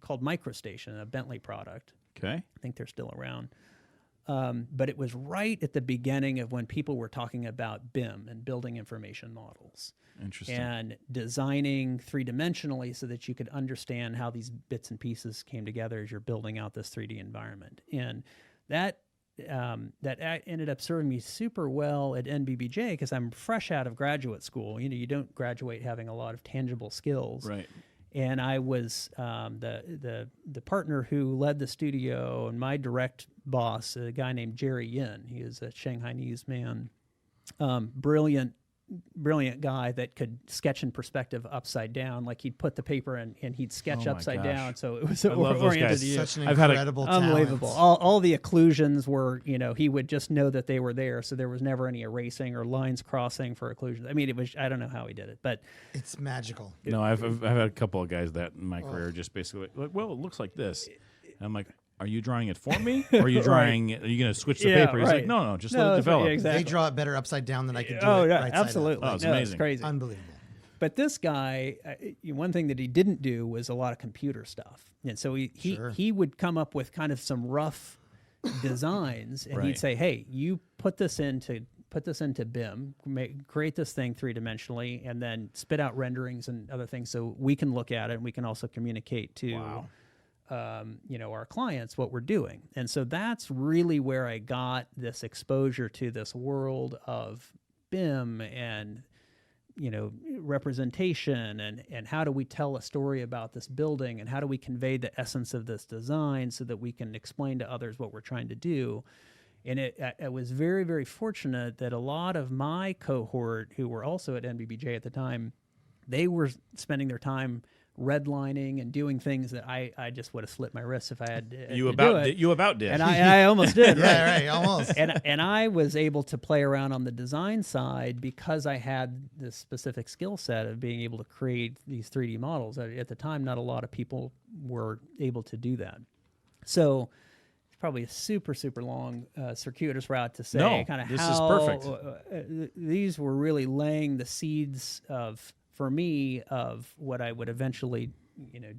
called MicroStation, a Bentley product. Okay. I think they're still around. But it was right at the beginning of when people were talking about BIM and building information models. Interesting. And designing three-dimensionally so that you could understand how these bits and pieces came together as you're building out this 3D environment. And that ended up serving me super well at NBBJ because I'm fresh out of graduate school. You don't graduate having a lot of tangible skills. Right. And I was the partner who led the studio, and my direct boss, a guy named Jerry Yin. He is a Shanghainese man, brilliant guy that could sketch in perspective upside down. Like he'd put the paper in and he'd sketch upside down. So it was oriented to you. Such an incredible talent. Unbelievable. All the occlusions were, he would just know that they were there. So there was never any erasing or lines crossing for occlusions. I mean, I don't know how he did it, but it's magical. No, I've had a couple of guys that in my career just basically like, well, it looks like this. And I'm like, are you drawing it for me? Or are you drawing it? Are you going to switch the paper? He's like, no, just let it develop. They draw it better upside down than I can do it right absolutely. side up. Oh, it's amazing. It's crazy. Unbelievable. But this guy, one thing that he didn't do was a lot of computer stuff. And so he would come up with kind of some rough designs, and he'd say, hey, you put this into BIM, create this thing three-dimensionally, and then spit out renderings and other things so we can look at it and we can also communicate to our clients what we're doing. And so that's really where I got this exposure to this world of BIM and representation and how do we tell a story about this building and how do we convey the essence of this design so that we can explain to others what we're trying to do. And it was very, very fortunate that a lot of my cohort who were also at NBBJ at the time, they were spending their time redlining and doing things that I just would have slipped my wrists if I had to do it. You about did. And I almost did. Right, almost. And I was able to play around on the design side because I had this specific skill set of being able to create these 3D models. At the time, not a lot of people were able to do that. So it's probably a super, super long circuitous route to say kind of this how is perfect. These were really laying the seeds for me of what I would eventually,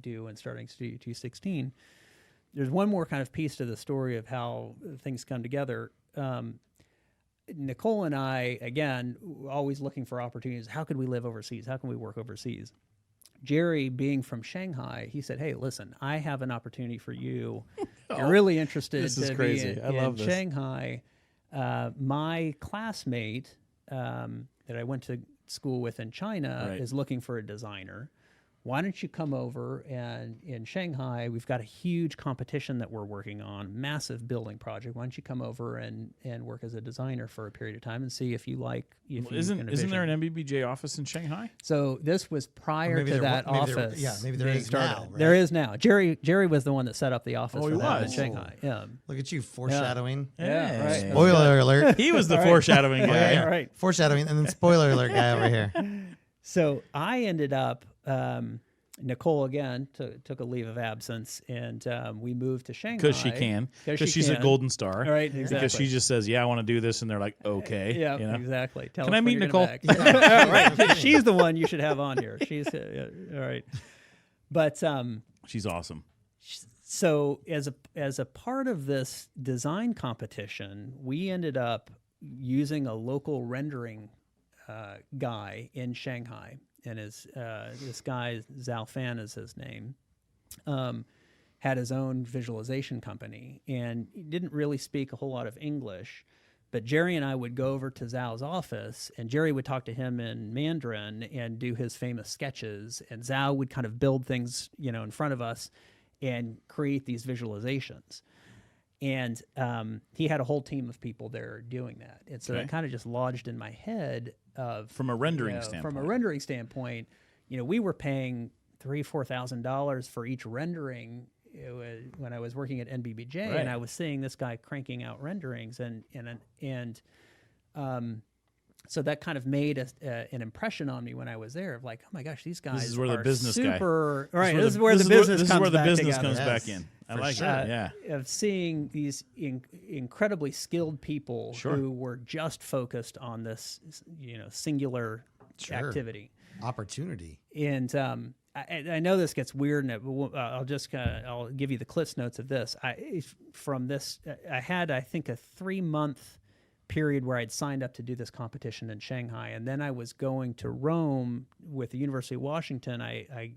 do in starting Studio 216. There's one more kind of piece to the story of how things come together. Nicole and I, again, always looking for opportunities. How could we live overseas? How can we work overseas? Jerry, being from Shanghai, he said, hey, listen, I have an opportunity for you. You're really interested to be in Shanghai. My classmate that I went to school with in China is looking for a designer. Why don't you come over, and in Shanghai we've got a huge competition that we're working on, massive building project. Why don't you come over and work as a designer for a period of time and see if you like. Isn't there an NBBJ office in Shanghai? So this was prior to that office. Maybe there is now. Right? There is now. Jerry was the one that set up the office for that in Shanghai. Yeah. Look at you foreshadowing. Yeah. Right. Spoiler alert. He was the foreshadowing guy. Yeah, right. Foreshadowing, and then spoiler alert guy over here. So I ended up. Nicole again took a leave of absence, and we moved to Shanghai because she can, because she's a golden star, right? Exactly. Because she just says, "Yeah, I want to do this," and they're like, "Okay." Yeah, exactly. Can I meet Nicole? Right. She's the one you should have on here. She's all right, but she's awesome. So as a part of this design competition, we ended up using a local rendering guy in Shanghai, and this guy Zhao Fan is his name. Had his own visualization company, and he didn't really speak a whole lot of English. But Jerry and I would go over to Zhao's office, and Jerry would talk to him in Mandarin and do his famous sketches, and Zhao would kind of build things, in front of us and create these visualizations. And he had a whole team of people there doing that. And so that kind of just lodged in my head from a rendering standpoint. From a rendering standpoint, we were paying $3,000-$4,000 for each rendering when I was working at NBBJ, and I was seeing this guy cranking out renderings, and so that kind of made an impression on me when I was there of like, oh my gosh, these guys this is where are the business super guy. Right. This is where the business comes back in. I like that. Yeah. Of seeing these incredibly skilled people who were just focused on this, singular activity, opportunity. And I know this gets weird, and I'll give you the Cliff's notes of this. I had, I think, a 3-month period where I'd signed up to do this competition in Shanghai, and then I was going to Rome with the University of Washington. I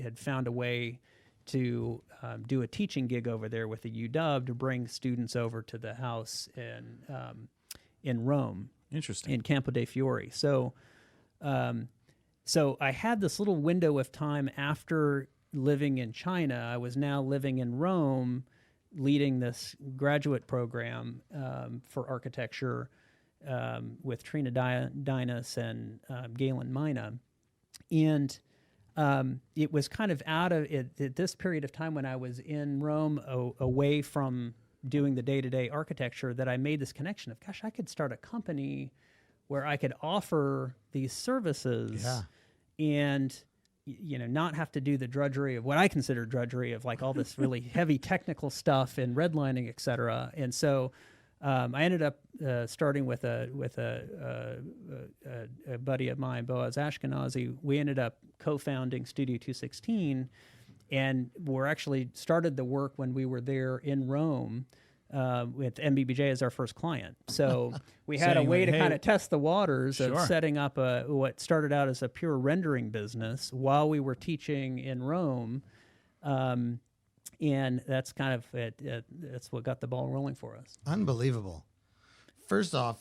had found a way to do a teaching gig over there with the UW to bring students over to the house in Rome. Interesting. In Campo dei Fiori. So I had this little window of time after living in China. I was now living in Rome, leading this graduate program for architecture with Trina Dinas and Galen Mina. And it was kind of out of it at this period of time when I was in Rome, away from doing the day-to-day architecture, that I made this connection of, gosh, I could start a company where I could offer these services and not have to do the drudgery of what I consider drudgery of like all this really heavy technical stuff and redlining, et cetera. And so I ended up starting with a buddy of mine, Boaz Ashkenazi. We ended up co-founding Studio 216, and we're actually started the work when we were there in Rome with MBBJ as our first client. So we had a way to kind of test the waters of setting up what started out as a pure rendering business while we were teaching in Rome. And that's kind of it. That's what got the ball rolling for us. Unbelievable. First off,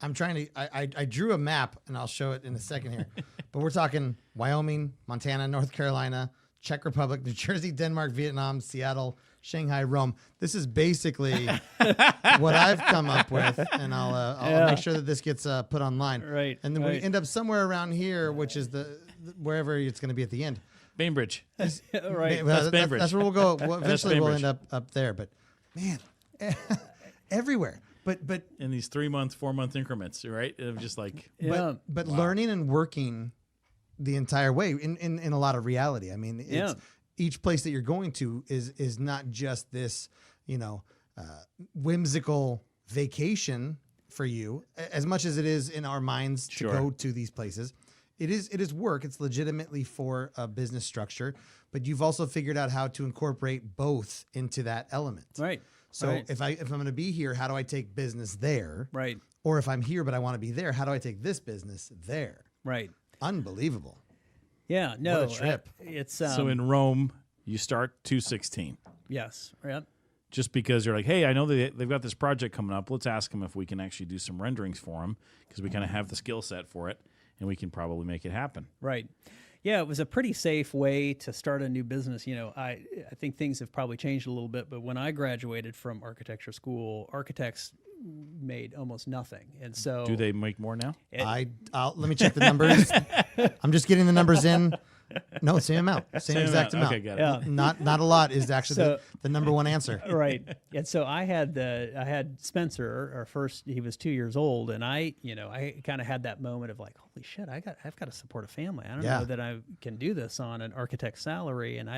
I'm trying to, I drew a map, and I'll show it in a second here, but we're talking Wyoming, Montana, North Carolina, Czech Republic, New Jersey, Denmark, Vietnam, Seattle, Shanghai, Rome. This is basically what I've come up with, and I'll make sure that this gets put online. Right. And then we end up somewhere around here, which is wherever it's going to be at the end. Bainbridge. Right. That's where we'll go. Eventually we'll end up there. But man, everywhere. But in these 3-month, 4-month increments, right? Of just like but learning and working the entire way in a lot of reality. I mean, each place that you're going to is not just this, whimsical vacation for you, as much as it is in our minds to go to these places. It is work. It's legitimately for a business structure, but you've also figured out how to incorporate both into that element. Right. So if I'm going to be here, how do I take business there? Right. Or if I'm here but I want to be there, how do I take this business there? Right. Unbelievable. Yeah. No. What a trip. It's so in Rome, you start 216. Yes. Yep. Just because you're like, hey, I know they've got this project coming up. Let's ask them if we can actually do some renderings for them, because we kind of have the skill set for it, and we can probably make it happen. Right. Yeah, it was a pretty safe way to start a new business. I think things have probably changed a little bit, but when I graduated from architecture school, architects made almost nothing. And so do they make more now? Let me check the numbers. I'm just getting the numbers in. No, same amount. Same exact amount. Okay, got it. Yeah. Not a lot is actually the number one answer. Right. And so I had Spencer, our first, he was 2 years old, and I kind of had that moment of like, holy shit, I've got to support a family. I don't know that I can do this on an architect's salary. And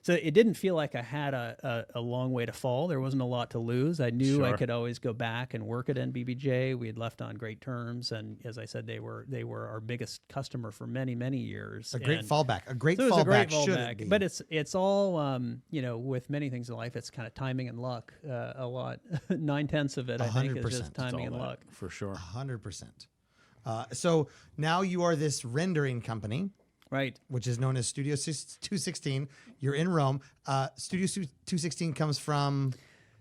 So it didn't feel like I had a long way to fall. There wasn't a lot to lose. I knew I could always go back and work at NBBJ. We had left on great terms, and as I said, they were our biggest customer for many, many years. A great fallback. A great so it was fallback. A great fallback. But it's all with many things in life, it's kind of timing and luck. A lot, 9/10 of it, I think, is just timing and luck. For sure. 100%. So now you are this rendering company. Right. Which is known as Studio 216. You're in Rome. Studio 216 comes from...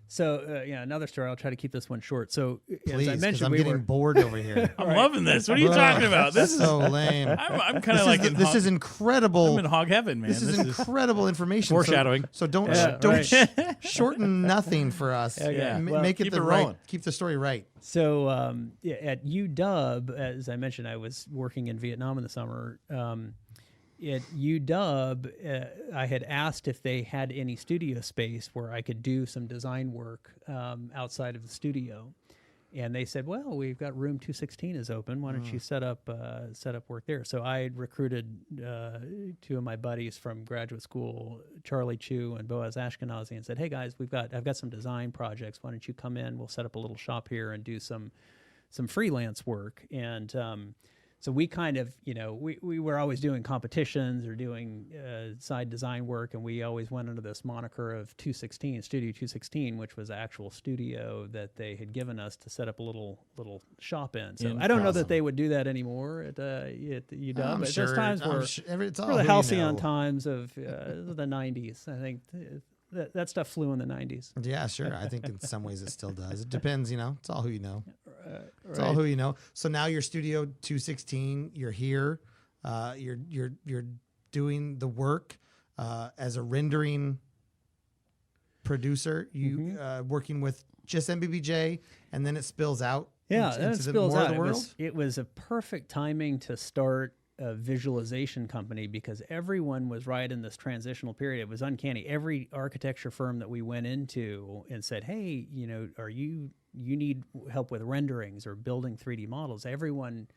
So, another story. I'll try to keep this one short. So, please, as I mentioned, I'm getting bored over here. I'm loving this. What are you talking about? This is so lame. I'm kind of like... This is incredible. I'm in hog heaven, man. This is incredible information. Foreshadowing. So don't shorten nothing for us. Make it keep the story right. So at UW, as I mentioned, I was working in Vietnam in the summer. At UW, I had asked if they had any studio space where I could do some design work outside of the studio, and they said, "Well, we've got room 216 is open. Why don't you set up work there?" So I had recruited two of my buddies from graduate school, Charlie Chu and Boaz Ashkenazi, and said, "Hey guys, I've got some design projects. Why don't you come in? We'll set up a little shop here and do some freelance work." And so we kind of, we were always doing competitions or doing side design work, and we always went under this moniker of 216, Studio 216, which was the actual studio that they had given us to set up a little shop in. So I don't know that they would do that anymore at UW. But there's times where it's all the halcyon times of the 90s. I think that stuff flew in the 90s. Yeah, sure. I think in some ways it still does. It depends, It's all who you know. It's all who you know. So now you're Studio 216. You're here. You're doing the work as a rendering producer. You working with just NBBJ, and then it spills out. Yeah, into it spills out. Of the world. It was a perfect timing to start a visualization company because everyone was right in this transitional period. It was uncanny. Every architecture firm that we went into and said, "Hey, you need help with renderings or building 3D models," everyone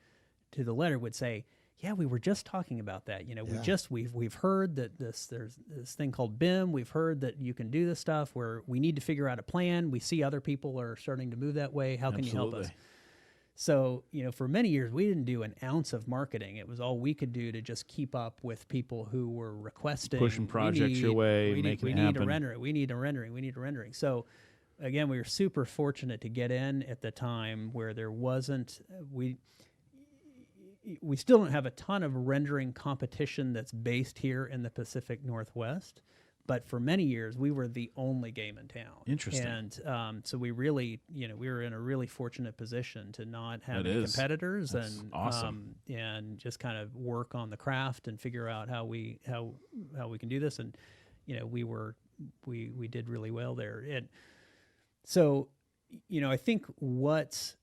to the letter would say, "Yeah, we were just talking about that. We've heard that there's this thing called BIM. We've heard that you can do this stuff where we need to figure out a plan. We see other people are starting to move that way. How can you help us?" So, for many years, we didn't do an ounce of marketing. It was all we could do to just keep up with people who were requesting. Pushing projects your way, making it happen. We need a rendering. We need a rendering. We need a rendering. So, again, we were super fortunate to get in at the time where there wasn't, we still don't have a ton of rendering competition that's based here in the Pacific Northwest. But for many years, we were the only game in town. Interesting. And so we really, we were in a really fortunate position to not have any competitors. That's awesome. And just kind of work on the craft and figure out how we can do this. And, we did really well there. So, I think what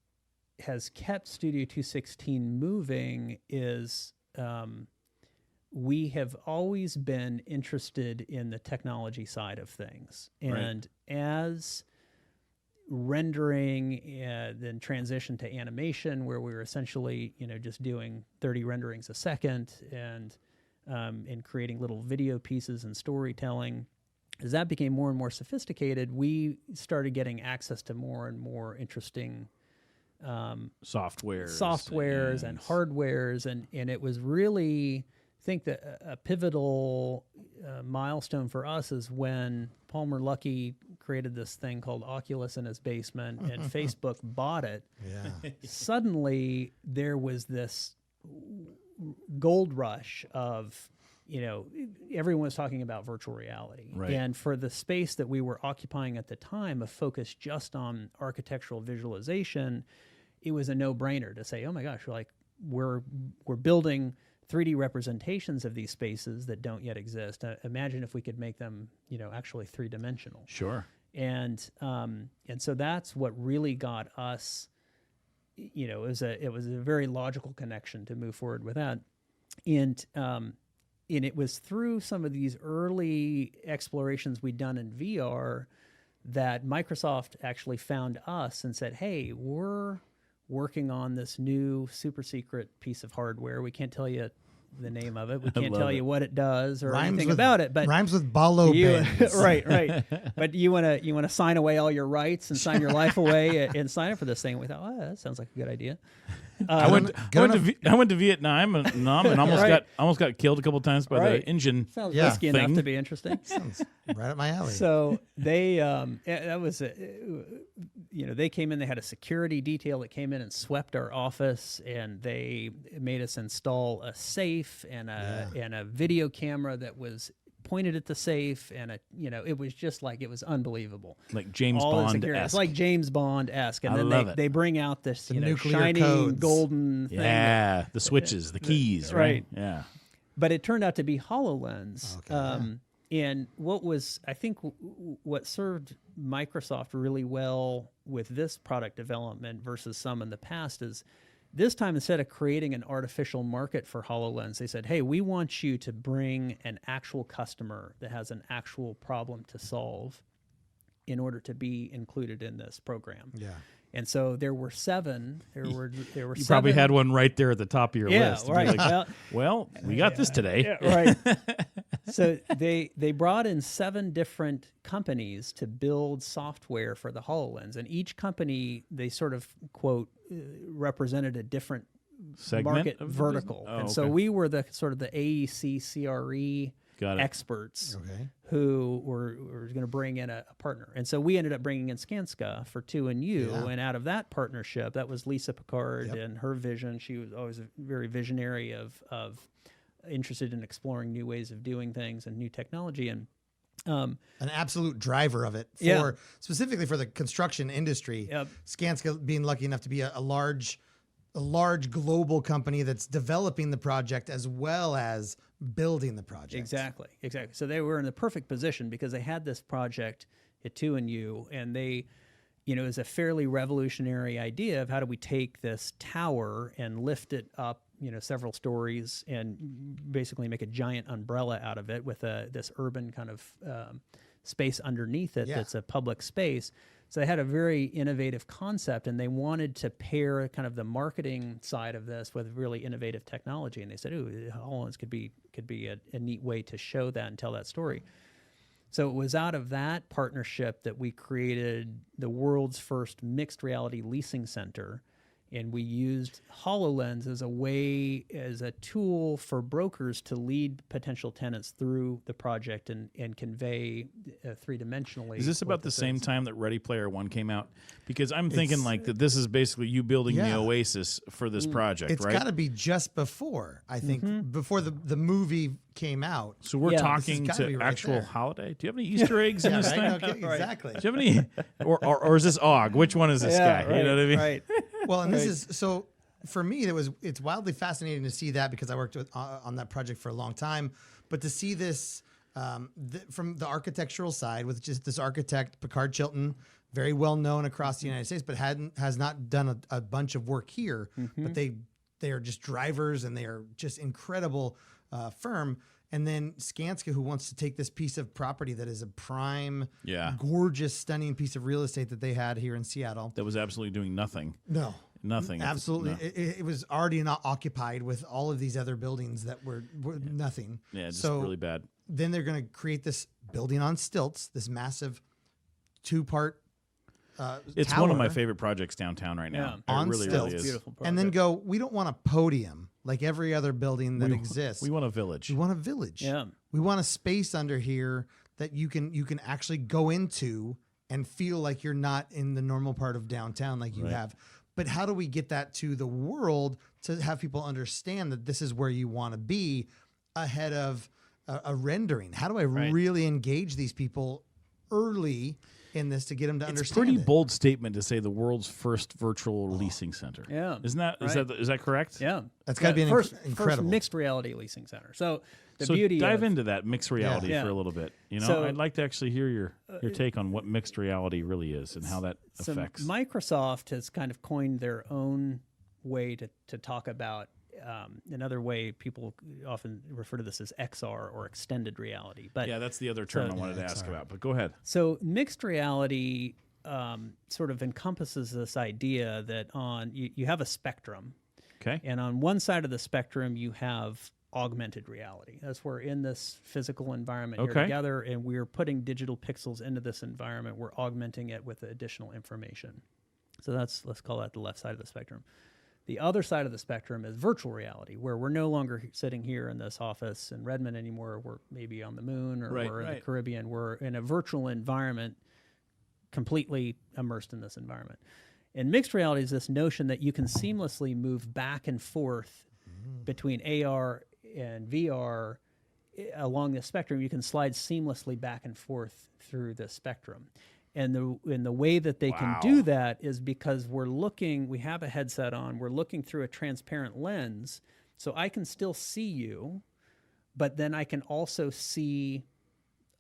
has kept Studio 216 moving is we have always been interested in the technology side of things. And as rendering then transitioned to animation, where we were essentially, just doing 30 renderings a second and creating little video pieces and storytelling, as that became more and more sophisticated, we started getting access to more and more interesting softwares and hardwares. And it was really... I think that a pivotal milestone for us is when Palmer Luckey created this thing called Oculus in his basement and Facebook bought it. Yeah. Suddenly there was this gold rush of, everyone was talking about virtual reality. Right. And for the space that we were occupying at the time, a focus just on architectural visualization, it was a no-brainer to say, oh my gosh, we're building 3D representations of these spaces that don't yet exist. Imagine if we could make them, actually three-dimensional. Sure. And so that's what really got us. It was a very logical connection to move forward with that, and it was through some of these early explorations we'd done in VR that Microsoft actually found us and said, "Hey, we're working on this new super secret piece of hardware. We can't tell you the name of it. We can't tell you what it does or anything with, about it. But rhymes with Balo Benz. right. But you wanna sign away all your rights and sign your life away and sign up for this thing. We thought, that sounds like a good idea. I went to Vietnam and almost got killed a couple of times by the engine. Sounds risky enough to be interesting. Sounds right up my alley. So they they came in. They had a security detail that came in and swept our office, and they made us install a safe and a video camera that was pointed at the safe, and it was just like, it was unbelievable, like James Bond. It's like James Bond-esque, and then they bring out this shiny codes. golden thing. Yeah, the switches, the keys, right? Yeah. But it turned out to be HoloLens. Okay, and what served Microsoft really well with this product development versus some in the past is, this time, instead of creating an artificial market for HoloLens, they said, hey, we want you to bring an actual customer that has an actual problem to solve in order to be included in this program. Yeah. And so there were 7. You probably had one right there at the top of your list. Yeah, right. Like, well, we got this today. Yeah, right. So they brought in 7 different companies to build software for the HoloLens, and each company, they sort of, quote, represented a different market vertical. And so we were the sort of the AEC CRE experts who were going to bring in a partner. And so we ended up bringing in Skanska for 2&U, and out of that partnership, that was Lisa Picard and her vision. She was always a very visionary of interested in exploring new ways of doing things and new technology, and an absolute driver of it specifically for the construction industry. Skanska being lucky enough to be a large global company that's developing the project as well as building the project. Exactly. So they were in the perfect position because they had this project at 2&U, and they, it was a fairly revolutionary idea of how do we take this tower and lift it up, several stories, and basically make a giant umbrella out of it with this urban kind of space underneath it that's a public space. So they had a very innovative concept, and they wanted to pair kind of the marketing side of this with really innovative technology. And they said, "Ooh, HoloLens could be a neat way to show that and tell that story." So it was out of that partnership that we created the world's first mixed reality leasing center. And we used HoloLens as a tool for brokers to lead potential tenants through the project and convey three-dimensionally. Is this about the same time that Ready Player One came out? Because I'm thinking like that this is basically you building the Oasis for this project, right? It's got to be just before, I think, before the movie came out. So we're talking to actual holiday. Do you have any Easter eggs in this thing? Okay, exactly. Do you have any, or is this Og? Which one is this guy? Right, you know what I mean? Right. Well, and this is so for me. It's wildly fascinating to see that because I worked on that project for a long time. But to see this from the architectural side with just this architect Picard Chilton, very well known across the United States, but has not done a bunch of work here. But they are just drivers, and they are just incredible firm. And then Skanska, who wants to take this piece of property that is a prime, gorgeous, stunning piece of real estate that they had here in Seattle. That was absolutely doing nothing. No. Nothing. Absolutely. No. It was already not occupied with all of these other buildings that were nothing. Yeah, just really bad. Then they're going to create this building on stilts, this massive 2-part it's tower one of my favorite projects downtown right now. On it really, stilts. really is. Beautiful project. And then we don't want a podium like every other building that exists. We want a village. We want a village. Yeah. We want a space under here that you can actually go into and feel like you're not in the normal part of downtown like you have. But how do we get that to the world to have people understand that this is where you want to be ahead of a rendering? How do I really engage these people early in this to get them to understand? It's a pretty bold statement to say the world's first virtual leasing center. Yeah. Isn't that is that correct? Yeah. That's got to be incredible. First mixed reality leasing center. So dive into that mixed reality for a little bit. I'd like to actually hear your take on what mixed reality really is and how that affects. Microsoft has kind of coined their own way to talk about another way people often refer to this as XR or extended reality. But that's the other term I wanted to ask about. But go ahead. So mixed reality sort of encompasses this idea that you have a spectrum. Okay. And on one side of the spectrum, you have augmented reality. That's where in this physical environment here Okay. together, and we're putting digital pixels into this environment. We're augmenting it with additional information. So let's call that the left side of the spectrum. The other side of the spectrum is virtual reality, where we're no longer sitting here in this office in Redmond anymore. We're maybe on the moon, or we're in the Caribbean. We're in a virtual environment, completely immersed in this environment. And mixed reality is this notion that you can seamlessly move back and forth between AR and VR along the spectrum. You can slide seamlessly back and forth through the spectrum. And the way that they can do that is because we have a headset on, we're looking through a transparent lens, so I can still see you, but then I can also see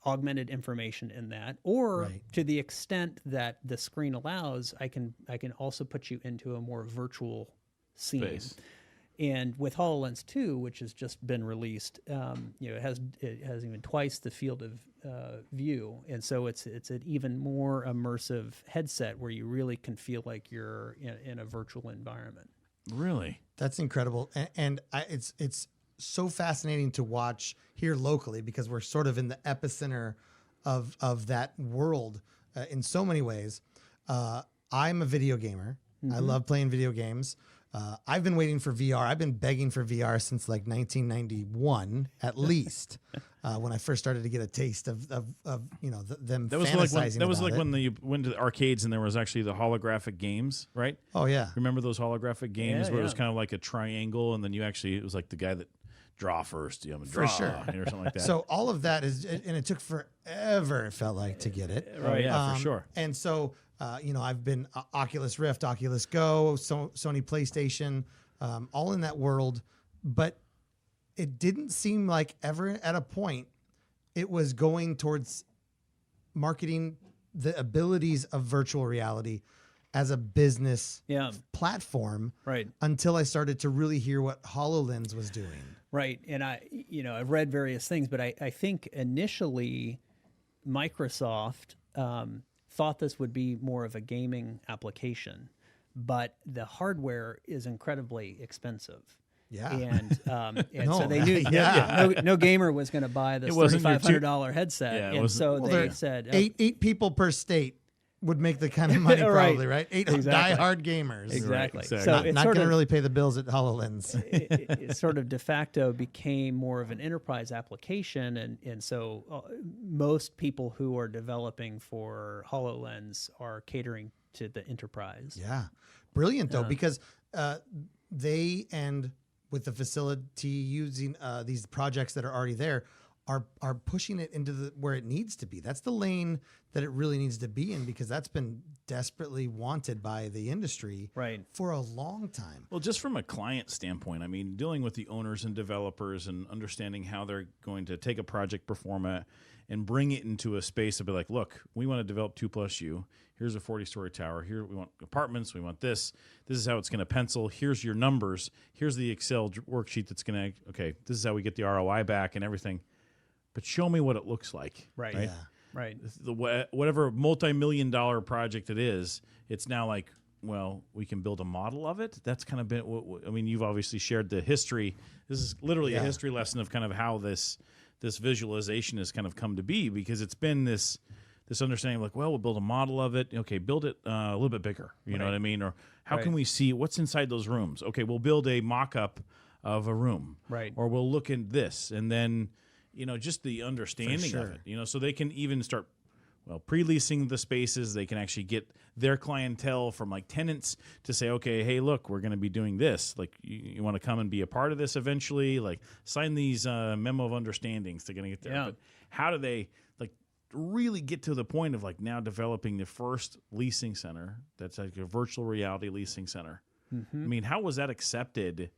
augmented information in that, or to the extent that the screen allows, I can also put you into a more virtual scene. Space. And with HoloLens 2, which has just been released, it has even twice the field of view, and so it's an even more immersive headset where you really can feel like you're in a virtual environment. Really, that's incredible, and it's so fascinating to watch here locally, because we're sort of in the epicenter of that world in so many ways. I'm a video gamer. Mm-hmm. I love playing video games. I've been waiting for VR. I've been begging for VR since like 1991, at least, when I first started to get a taste of them fantasizing. That was like when you went to the arcades and there was actually the holographic games, right? Oh yeah. Remember those holographic games where it was kind of like a triangle, and then it was like the guy that draw first, draw, for sure, or something like that. So all of that and it took forever, it felt like, to get it. Right. Yeah, for sure. And so. I've been Oculus Rift, Oculus Go, Sony PlayStation, all in that world, but it didn't seem like ever at a point it was going towards marketing the abilities of virtual reality as a business platform, right? Until I started to really hear what HoloLens was doing. Right, and I've read various things, but I think initially Microsoft thought this would be more of a gaming application, but the hardware is incredibly expensive. Yeah, and so they knew no gamer was going to buy this $3,500 headset, and so they said eight people per state would make the kind of money, probably, right? Eight diehard gamers. Exactly. Right. So not going to really pay the bills at HoloLens. It sort of de facto became more of an enterprise application, and so most people who are developing for HoloLens are catering to the enterprise. Yeah. Brilliant, though, because they, and with the facility using these projects that are already there, are pushing it into where it needs to be. That's the lane that it really needs to be in, because that's been desperately wanted by the industry for a long time. Well, just from a client standpoint, I mean, dealing with the owners and developers and understanding how they're going to take a project, perform it, and bring it into a space to be like, look, we want to develop 2+U. Here's a 40-story tower. Here we want apartments. We want this. This is how it's going to pencil. Here's your numbers. Here's the Excel worksheet that's going to, this is how we get the ROI back and everything. But show me what it looks like. Right. Yeah. Right. Whatever multi-million-dollar project it is, it's now like, well, we can build a model of it. That's kind of been, I mean, you've obviously shared the history. This is literally a history lesson of kind of how this visualization has kind of come to be, because it's been this understanding of like, well, we'll build a model of it. Okay, build it a little bit bigger. You know what I mean? Or how can we see what's inside those rooms? Okay, we'll build a mock-up of a room. Right. Or we'll look at this, and then just the understanding of it, so they can even start, pre-leasing the spaces. They can actually get their clientele from like tenants to say, okay, hey, look, we're going to be doing this. Like, you want to come and be a part of this eventually, like sign these memo of understandings. They're going to get there. Yeah. But how do they like really get to the point of like now developing the first leasing center that's like a virtual reality leasing center? Mm-hmm. I mean, how was that accepted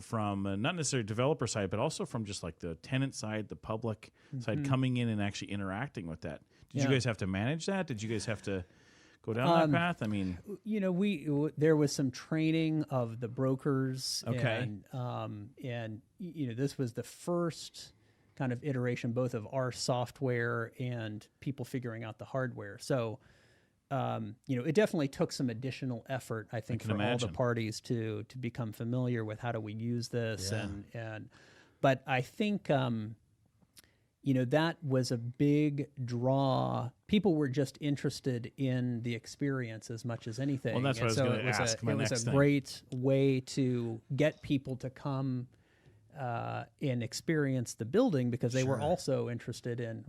from not necessarily developer side, but also from just like the tenant side, the public side, coming in and actually interacting with that? Did you guys have to manage that? Did you guys have to go down that path? I mean, there was some training of the brokers. Okay. And this was the first kind of iteration, both of our software and people figuring out the hardware. So, it definitely took some additional effort, I think, for all the parties to become familiar with how do we use this, and But I think, that was a big draw. People were just interested in the experience as much as anything. Well, that's what I was going to ask. It was a great way to get people to come and experience the building, because they were also interested in,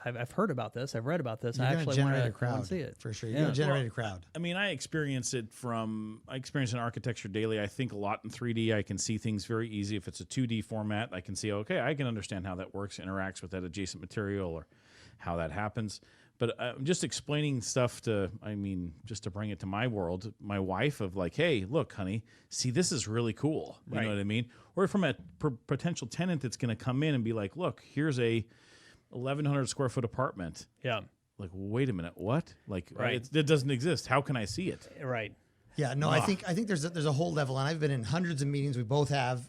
I've heard about this, I've read about this. You're I actually want to see it. For sure. You're going to generate a crowd. I mean, I experience in architecture daily. I think a lot in 3D. I can see things very easy. If it's a 2D format, I can see, okay, I can understand how that works, interacts with that adjacent material, or how that happens. But I'm just explaining stuff just to bring it to my world, my wife, of like, hey, look, honey, see, this is really cool. You know what I mean? Or from a potential tenant that's going to come in and be like, look, here's a 1,100 square foot apartment. Yeah. Like, wait a minute, what? Like, it doesn't exist. How can I see it? Right. Yeah, no, I think there's a whole level, and I've been in hundreds of meetings. We both have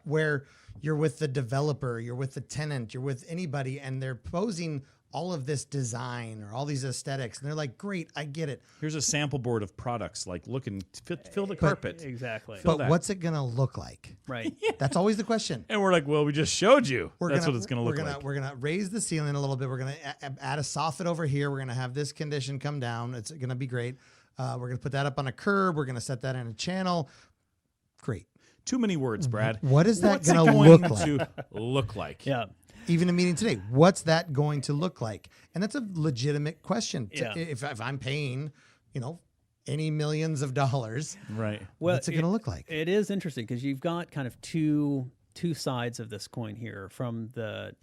where you're with the developer, you're with the tenant, you're with anybody, and they're posing all of this design or all these aesthetics, and they're like, great, I get it. Here's a sample board of products, like, look and fill the carpet. Exactly. But what's it going to look like? Right. That's always the question. And we're like, well, we just showed you. That's what it's going to look like. We're going to raise the ceiling a little bit. We're going to add a soffit over here. We're going to have this condition come down. It's going to be great. We're going to put that up on a curb. We're going to set that in a channel. Great. Too many words, Brad. What is that going to look like? Yeah. Even a meeting today, what's that going to look like? And that's a legitimate question. If I'm paying, any millions of dollars, right? Well, what's it going to look like? It is interesting because you've got kind of two sides of this coin here. From the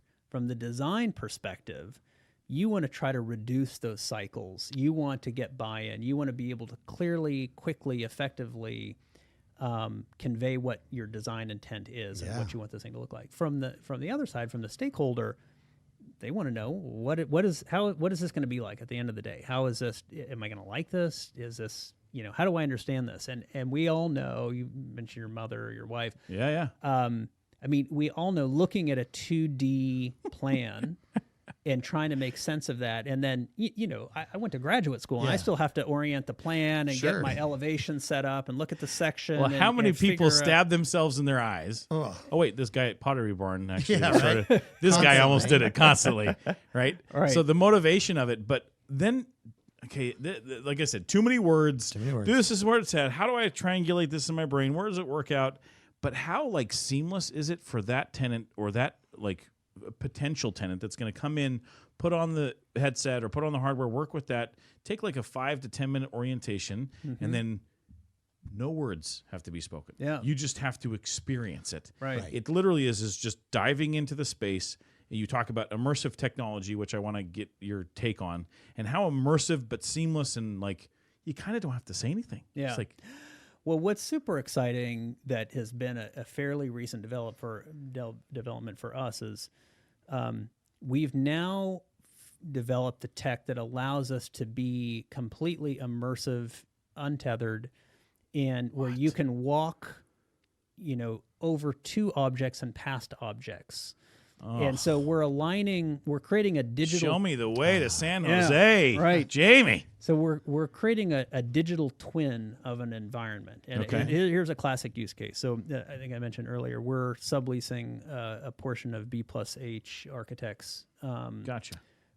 design perspective, you want to try to reduce those cycles. You want to get buy-in. You want to be able to clearly, quickly, effectively convey what your design intent is and what you want this thing to look like. From the other side, from the stakeholder, they want to know what is this going to be like at the end of the day? How is this? Am I going to like this? Is this, how do I understand this? And we all know, you mentioned your mother or your wife. Yeah. We all know, looking at a 2D plan and trying to make sense of that. And then, I went to graduate school, and I still have to orient the plan and get my elevation set up and look at the section. Well, how many people stab themselves in their eyes? Oh, wait, this guy at Pottery Barn actually this guy almost did it constantly, right? So the motivation of it, but then, okay, like I said, too many words. This is where it's at. How do I triangulate this in my brain? Where does it work out? But how, seamless is it for that tenant or that, a potential tenant that's going to come in, put on the headset or put on the hardware, work with that, take a 5 to 10 minute orientation, and then no words have to be spoken. Yeah. You just have to experience it. Right. It literally is just diving into the space. You talk about immersive technology, which I want to get your take on, and how immersive but seamless, and you kind of don't have to say anything. Yeah. It's well, what's super exciting that has been a fairly recent development for us is we've now developed the tech that allows us to be completely immersive, untethered, and where you can walk, over to objects and past objects. Oh. And so we're creating a digital. Show me the way to San Jose, right, Jamie. So we're creating a digital twin of an environment. And here's a classic use case. So I think I mentioned earlier, we're subleasing a portion of B+H Architects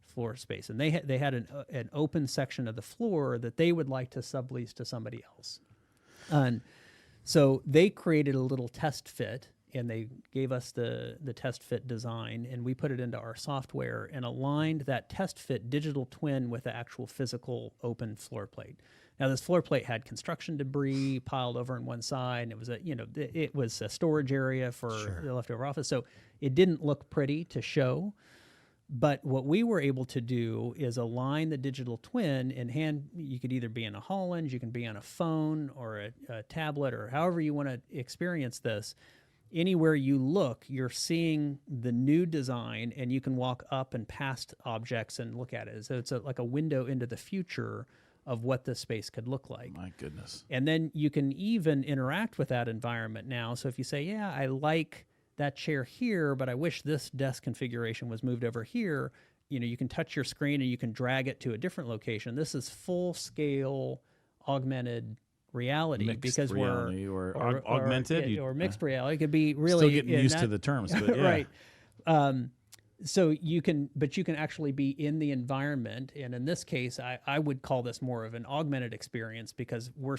floor space, and they had an open section of the floor that they would like to sublease to somebody else. And so they created a little test fit. And they gave us the test fit design, and we put it into our software and aligned that test fit digital twin with the actual physical open floor plate. Now, this floor plate had construction debris piled over on one side, and it was a storage area for the leftover office. So it didn't look pretty to show. But what we were able to do is align the digital twin you could either be in a HoloLens, you can be on a phone or a tablet, or however you want to experience this. Anywhere you look, you're seeing the new design, and you can walk up and past objects and look at it. So it's like a window into the future of what the space could look like. My goodness. And then you can even interact with that environment now. So if you say, I like that chair here, but I wish this desk configuration was moved over here, you can touch your screen and you can drag it to a different location. This is full-scale augmented reality Mixed reality or augmented or mixed reality. It could be really still getting used to the terms, but yeah. Right. So you can actually be in the environment, and in this case, I would call this more of an augmented experience because we're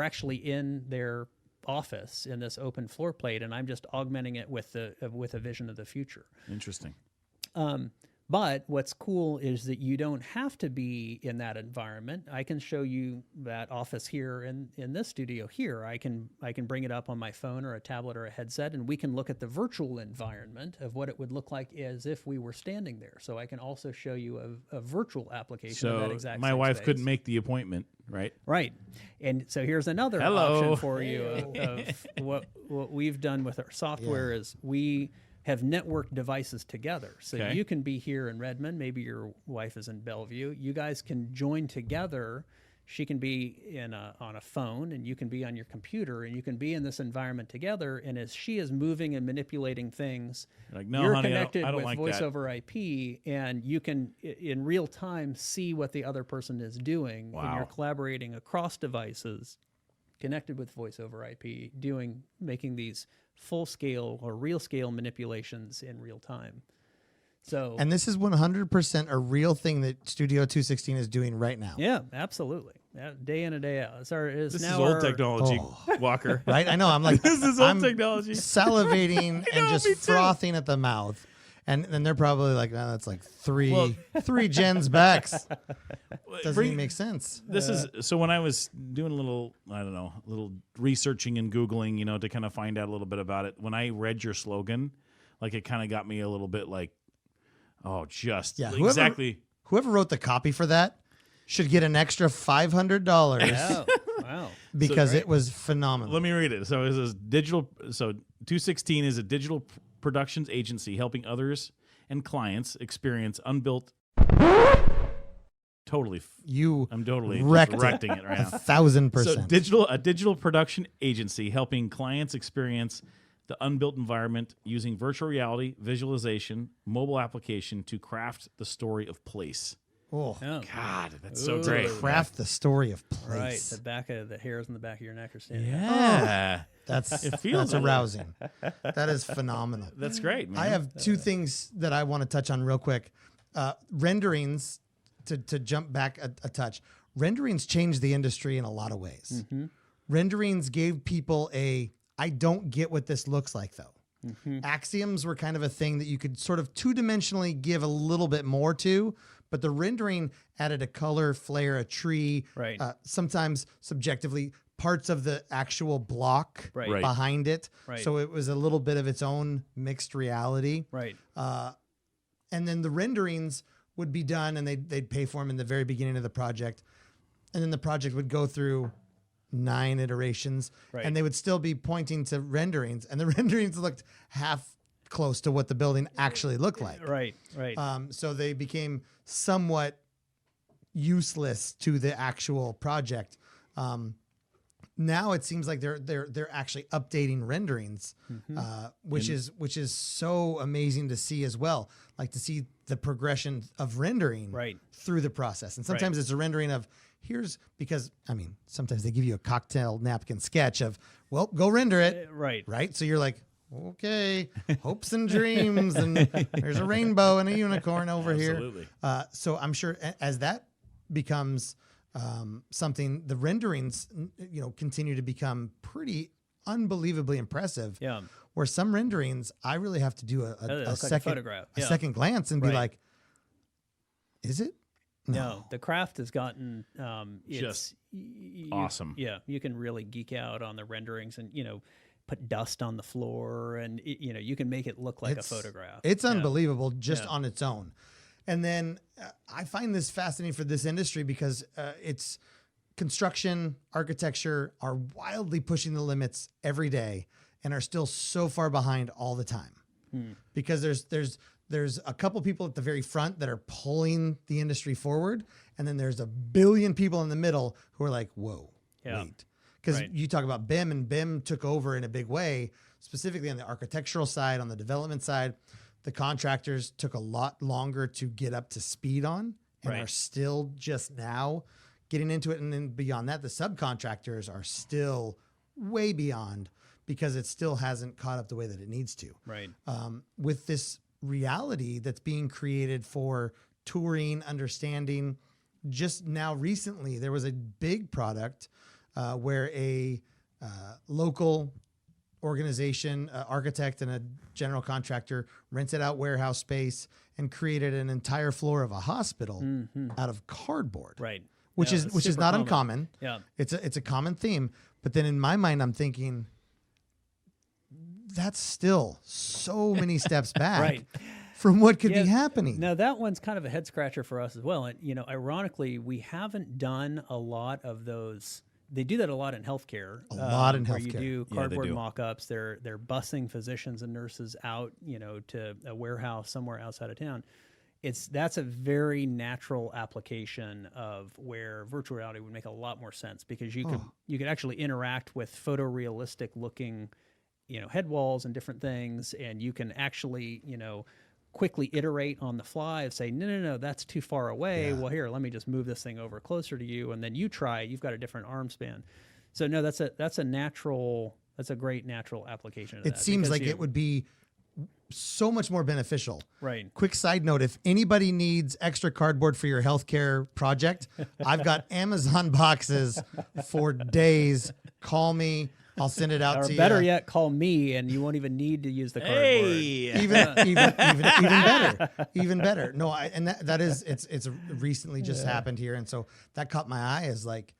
actually in their office in this open floor plate, and I'm just augmenting it with a vision of the future. Interesting. But what's cool is that you don't have to be in that environment. I can show you that office here in this studio here. I can bring it up on my phone or a tablet or a headset, and we can look at the virtual environment of what it would look like as if we were standing there. So I can also show you a virtual application of that exact my same wife space. couldn't make the appointment, right? Right. And so here's another option for you of what we've done with our software is we have networked devices together. So you can be here in Redmond, maybe your wife is in Bellevue. You guys can join together. She can be on a phone, and you can be on your computer, and you can be in this environment together. And as she is moving and manipulating things, You're like, no, you're honey, connected I don't with like voice that. over IP, and you can, in real time, see what the other person is doing. Wow. And you're collaborating across devices, connected with voice over IP, making these full-scale or real-scale manipulations in real time. So, And this is 100% a real thing that Studio 216 is doing right now. yeah, absolutely. Day in and day out. This is old technology, Walker. Right? I know. I'm like, This is old technology. Salivating and know, just me too. frothing at the mouth. And then they're probably like, no, that's like three gens back. Doesn't even make sense. This is so when I was doing a little researching and Googling, to kind of find out a little bit about it. When I read your slogan, like it kind of got me a little bit like, exactly. Whoever wrote the copy for that should get an extra $500 Oh, wow. because it was phenomenal. Let me read it. So it says digital. So 216 is a digital productions agency helping others and clients experience unbuilt. I'm totally wrecked correcting it right now. 1,000%. So a digital production agency helping clients experience the unbuilt environment using virtual reality, visualization, mobile application to craft the story of place. Oh, God, that's so great. craft the story of Right. place. The hairs on the back of your neck are standing up. Yeah. That's feels that way. arousing. That is phenomenal. That's great, man. I have two things that I want to touch on real quick. Renderings, to jump back a touch. Renderings changed the industry in a lot of ways. Mm-hmm. Renderings gave people I don't get what this looks like, though. Mm-hmm. Axioms were kind of a thing that you could sort of two-dimensionally give a little bit more to, but the rendering added a color, flare, a tree, Right. Sometimes subjectively parts of the actual block Right. behind it. Right. So it was a little bit of its own mixed reality. Right. And then the renderings would be done, and they'd pay for them in the very beginning of the project. And then the project would go through 9 iterations, Right. and they would still be pointing to renderings, and the renderings looked half close to what the building actually looked like. Right. Right. So they became somewhat useless to the actual project. Now it seems like they're actually updating renderings, which is so amazing to see as well. Like to see the progression of rendering Right. through the process. And sometimes it's a rendering of because sometimes they give you a cocktail napkin sketch of, well, go render it. Right. Right. So you're like, okay, hopes and dreams, and there's a rainbow and a unicorn over Absolutely. here. So I'm sure as that becomes something, the renderings, continue to become pretty unbelievably impressive. Yeah. Where some renderings, I really have to do a Like a second photograph. a Yeah. second glance and be Right. like, is it? No, the craft has gotten Just awesome. Yeah, you can really geek out on the renderings and put dust on the floor and you can make it look like a photograph. It's Yeah. unbelievable just Yeah. on its own. And then I find this fascinating for this industry because it's construction, architecture are wildly pushing the limits every day and are still so far behind all the time. Because there's a couple people at the very front that are pulling the industry forward, and then there's a billion people in the middle who are like, whoa, Yeah. wait. Because Right. you talk about BIM, and BIM took over in a big way, specifically on the architectural side, on the development side. The contractors took a lot longer to get up to speed on, and Right. are still just now getting into it. And then beyond that, the subcontractors are still way beyond because it still hasn't caught up the way that it needs to. Right. With this reality that's being created for touring, understanding, just now recently, there was a big product where a local organization, architect and a general contractor rented out warehouse space and created an entire floor of a hospital out of cardboard. Right. Which is not common. uncommon. Yeah. It's a common theme. But then in my mind, I'm thinking that's still so many steps back Right. from what could be happening. Now that one's kind of a head scratcher for us as well. And ironically, we haven't done a lot of those. They do that a lot in healthcare. A lot in where you healthcare. do Yeah, cardboard they do. mock-ups. They're busing physicians and nurses out, to a warehouse somewhere outside of town. That's a very natural application of where virtual reality would make a lot more sense because you could actually interact with photorealistic looking, head walls and different things, and you can actually, quickly iterate on the fly and say, no, that's too far away. Yeah. Well, here, let me just move this thing over closer to you, and then you try. You've got a different arm span. So no, that's a great natural application of It that seems because like it would be so much more beneficial. Right. Quick side note, if anybody needs extra cardboard for your healthcare project, I've got Amazon boxes for days. Call me. I'll send it out Or to you. better yet, call me, and you won't even need to use the cardboard. Even better. No, it's recently just happened here, and so that caught my eye as like,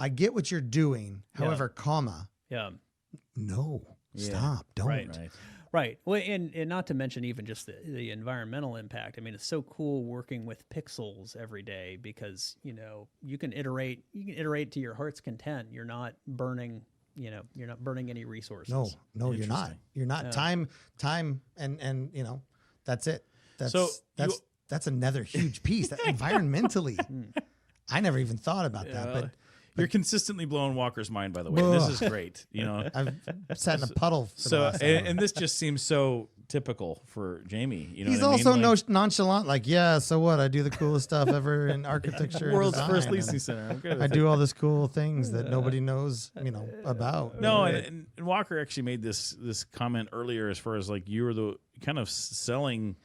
I get what you're doing. However, comma, no, stop, don't. Right. Well, and not to mention even just the environmental impact. I mean, it's so cool working with pixels every day because you can iterate to your heart's content. You're not burning. You're not burning any resources. No, you're not. You're not. Time, and that's it. That's another huge piece. That environmentally, I never even thought about that. But you're consistently blowing Walker's mind, by the way. And this is great. I've sat in a puddle. For the last hour. And this just seems so typical for Jamie. He's what also I mean? nonchalant. Like, yeah, so what? I do the coolest stuff ever in architecture. and World's design, first and leasing center. I'm good with I it. do all this cool things that nobody knows, about. No, and Walker actually made this comment earlier as far as like you were the kind of selling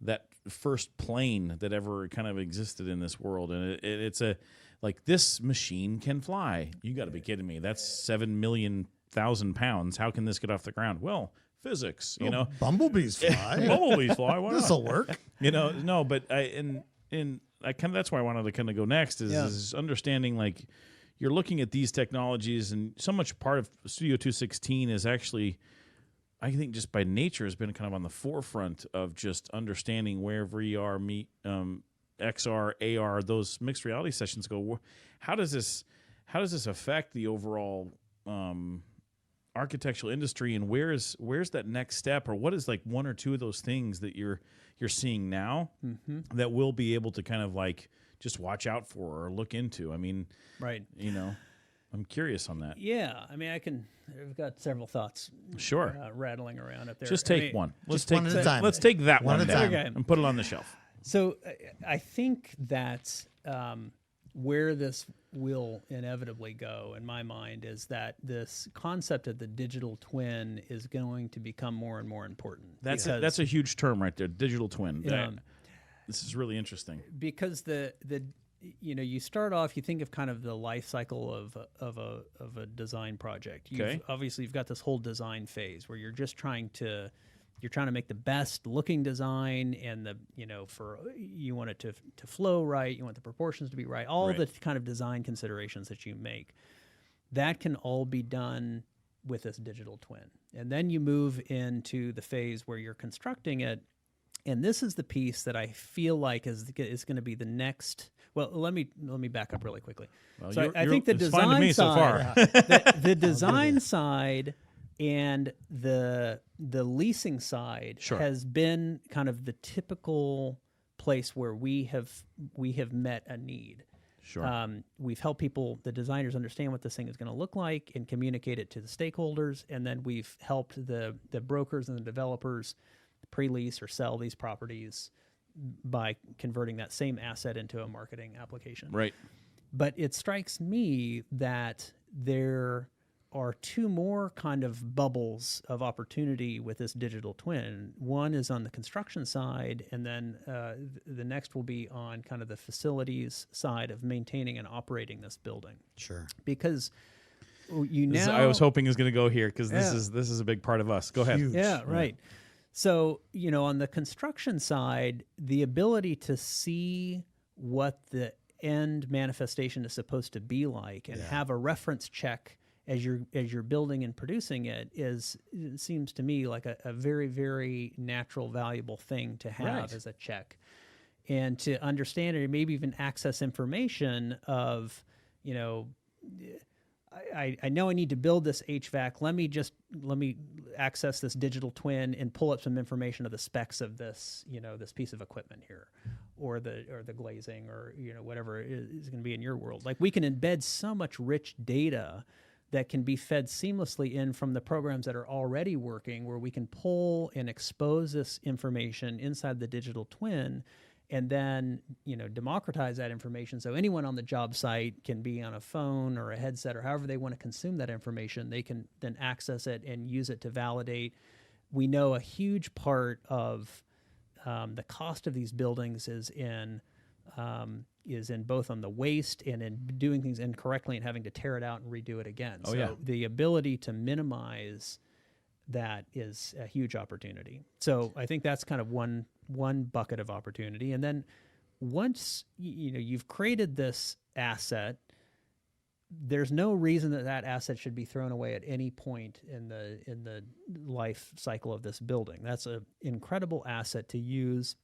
that first plane that ever kind of existed in this world, and it's a like this machine can fly. You got to be kidding me. That's 7,000,000 pounds. How can this get off the ground? Well, physics. Bumblebees fly. Bumblebees fly. Why not? This'll work. No, but I kind of that's where I wanted to kind of go next is understanding like you're looking at these technologies, and so much part of Studio 216 is actually, I think, just by nature has been kind of on the forefront of just understanding where VR XR, AR, those mixed reality sessions go. How does this affect the overall architectural industry, and where's that next step, or what is like one or two of those things that you're seeing now that we'll be able to kind of like just watch out for or look into? I mean, right. I'm curious on that. Yeah, I mean, I've got several thoughts. Sure. Rattling around up there. Just take one. Just one at a time. Let's take that one at a down time. and put it on the shelf. So I think that where this will inevitably go, in my mind, is that this concept of the digital twin is going to become more and more important. That's a huge term right there, digital twin. This is really interesting because you start off, you think of kind of the life cycle of a design project. Obviously, you've got this whole design phase where you're trying to make the best looking design, and you want it to flow right, you want the proportions to be right, all the kind of design considerations that you make. That can all be done with this digital twin. And then you move into the phase where you're constructing it. And this is the piece that I feel like is going to be the next. Well, let me back up really quickly. Well, so I think the it's fine to design me so side, far. the design side and the leasing side has been kind of the typical place where we have met a need. Sure. We've helped people, the designers, understand what this thing is going to look like and communicate it to the stakeholders, and then we've helped the brokers and the developers pre-lease or sell these properties by converting that same asset into a marketing application. Right. But it strikes me that there are two more kind of bubbles of opportunity with this digital twin. One is on the construction side, and then the next will be on kind of the facilities side of maintaining and operating this building. Sure. Because I was hoping is going to go here because this is a big part of us. Go ahead. Huge. Yeah, right. So, on the construction side, the ability to see what the end manifestation is supposed to be like and have a reference check as you're building and producing it seems to me like a very, very natural, valuable thing to have as a check. And to understand it, or maybe even access information of, I know I need to build this HVAC. Let me access this digital twin and pull up some information of the specs of this, this piece of equipment here, or the glazing, or whatever is going to be in your world. Like, we can embed so much rich data that can be fed seamlessly in from the programs that are already working, where we can pull and expose this information inside the digital twin, and then democratize that information so anyone on the job site can be on a phone or a headset or however they want to consume that information. They can then access it and use it to validate. We know a huge part of the cost of these buildings is in both on the waste and in doing things incorrectly and having to tear it out and redo it again. The ability to minimize that is a huge opportunity. So I think that's kind of one bucket of opportunity. And then once you've created this asset, there's no reason that asset should be thrown away at any point in the life cycle of this building. That's an incredible asset to use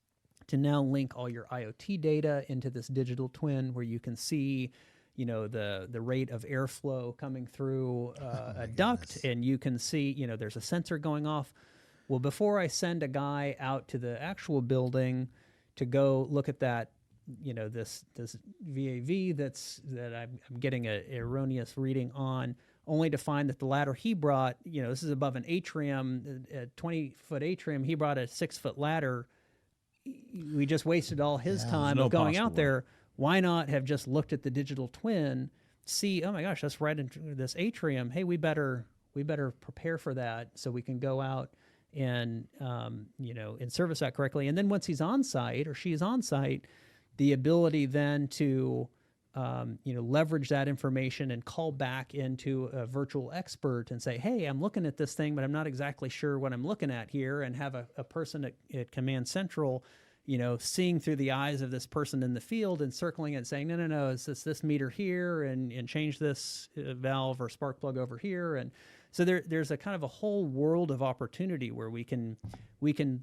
to now link all your IoT data into this digital twin, where you can see the rate of airflow coming through a duct, and you can see there's a sensor going off. Well, before I send a guy out to the actual building to go look at that, this VAV that I'm getting an erroneous reading on, only to find that the ladder he brought, this is above an atrium, a 20-foot atrium, he brought a 6-foot ladder. We just wasted all his time of going out there. Why not have just looked at the digital twin, see, oh my gosh, that's right into this atrium. Hey, we better prepare for that so we can go out and and service that correctly. And then once he's on site or she's on site, the ability then to leverage that information and call back into a virtual expert and say, hey, I'm looking at this thing, but I'm not exactly sure what I'm looking at here, and have a person at Command Central seeing through the eyes of this person in the field and circling it and saying, no, it's this meter here, and change this valve or spark plug over here. And so there's a kind of a whole world of opportunity where we can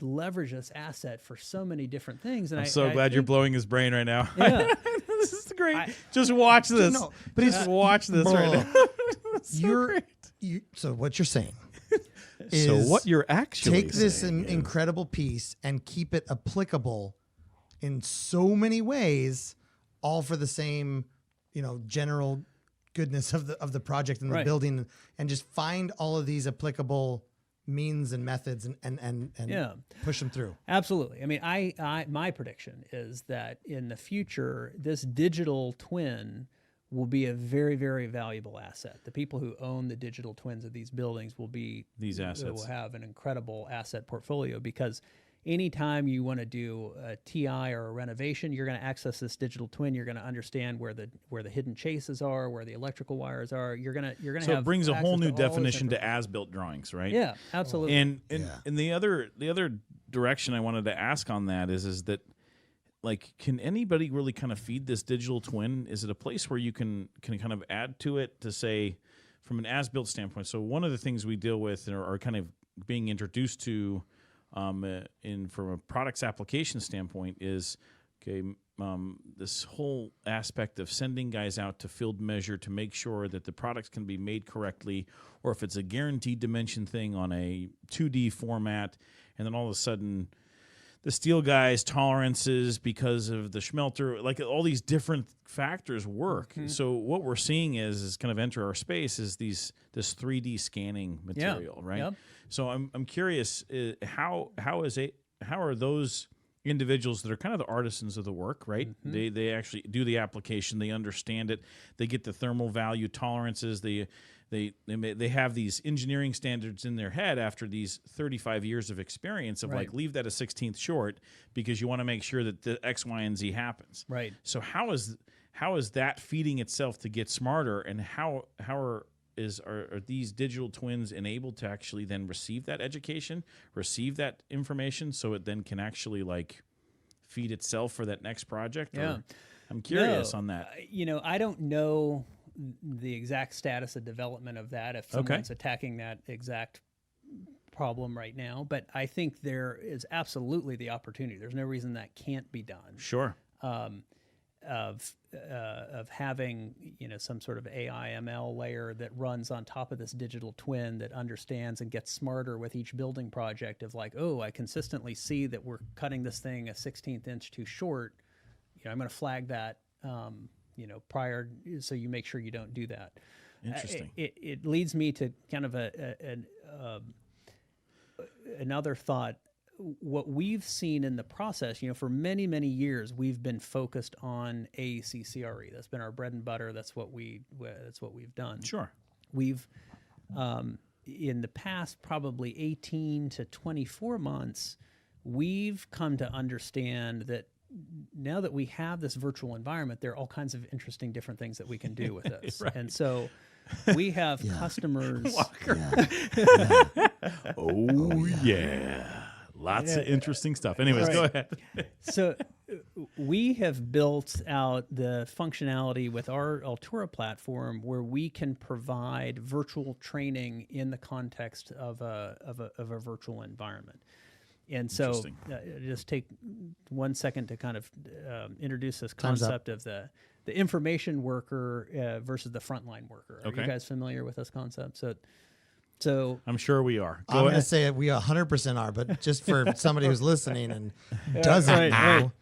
leverage this asset for so many different things. And I'm so glad you're blowing his brain right now. Yeah. This is great. Just watch this. No, but just watch this right now. So what you're saying so is what you're actually take this saying, incredible piece and keep it applicable in so many ways, all for the same, general goodness of the project and the building, and just find all of these applicable means and methods and push them through. Absolutely. I mean, my prediction is that in the future, this digital twin will be a very, very valuable asset. The people who own the digital twins of these buildings will be these assets. Will have an incredible asset portfolio, because anytime you want to do a TI or a renovation, you're going to access this digital twin. You're going to understand where the hidden chases are, where the electrical wires are. You're going to so have it brings a whole new access to all this definition to information. as-built drawings, right? Yeah, absolutely. And the other direction I wanted to ask on that is that, like, can anybody really kind of feed this digital twin? Is it a place where you can kind of add to it to say, from an as-built standpoint? So one of the things we deal with or are kind of being introduced to from a products application standpoint is, this whole aspect of sending guys out to field measure to make sure that the products can be made correctly, or if it's a guaranteed dimension thing on a 2D format, and then all of a sudden the steel guy's tolerances because of the schmelter, like all these different factors work. Mm-hmm. So what we're seeing is kind of enter our space is this 3D scanning material, right? Yep. So I'm curious, how are those individuals that are kind of the artisans of the work, right? They actually do the application, they understand it, they get the thermal value tolerances, they have these engineering standards in their head after these 35 years of experience of like, leave that a 16th short because you want to make sure that the X, Y, and Z happens. Right. So how is that feeding itself to get smarter, and how are these digital twins enabled to actually then receive that education, receive that information, so it then can actually like feed itself for that next project? Yeah. Or, I'm curious on that. I don't know the exact status of development of that, if someone's attacking that exact problem right now, but I think there is absolutely the opportunity. There's no reason that can't be done. Sure. Of having some sort of AI ML layer that runs on top of this digital twin that understands and gets smarter with each building project of like, oh, I consistently see that we're cutting this thing a 16th inch too short. I'm going to flag that prior, so you make sure you don't do that. Interesting. It leads me to kind of another thought. What we've seen in the process, for many, many years, we've been focused on AEC-CRE. That's been our bread and butter. That's what we've done. Sure. We've, in the past probably 18 to 24 months, we've come to understand that now that we have this virtual environment, there are all kinds of interesting different things that we can do with this. Right. And so we have customers. Oh, yeah. Lots of interesting stuff. Anyways, go ahead. So we have built out the functionality with our Altura platform where we can provide virtual training in the context of a virtual environment. And so just take 1 second to kind of introduce this concept of the information worker versus the frontline worker. Are you guys familiar with this concept? So I'm sure we are. I'm going to say we 100% are, but just for somebody who's listening and doesn't know.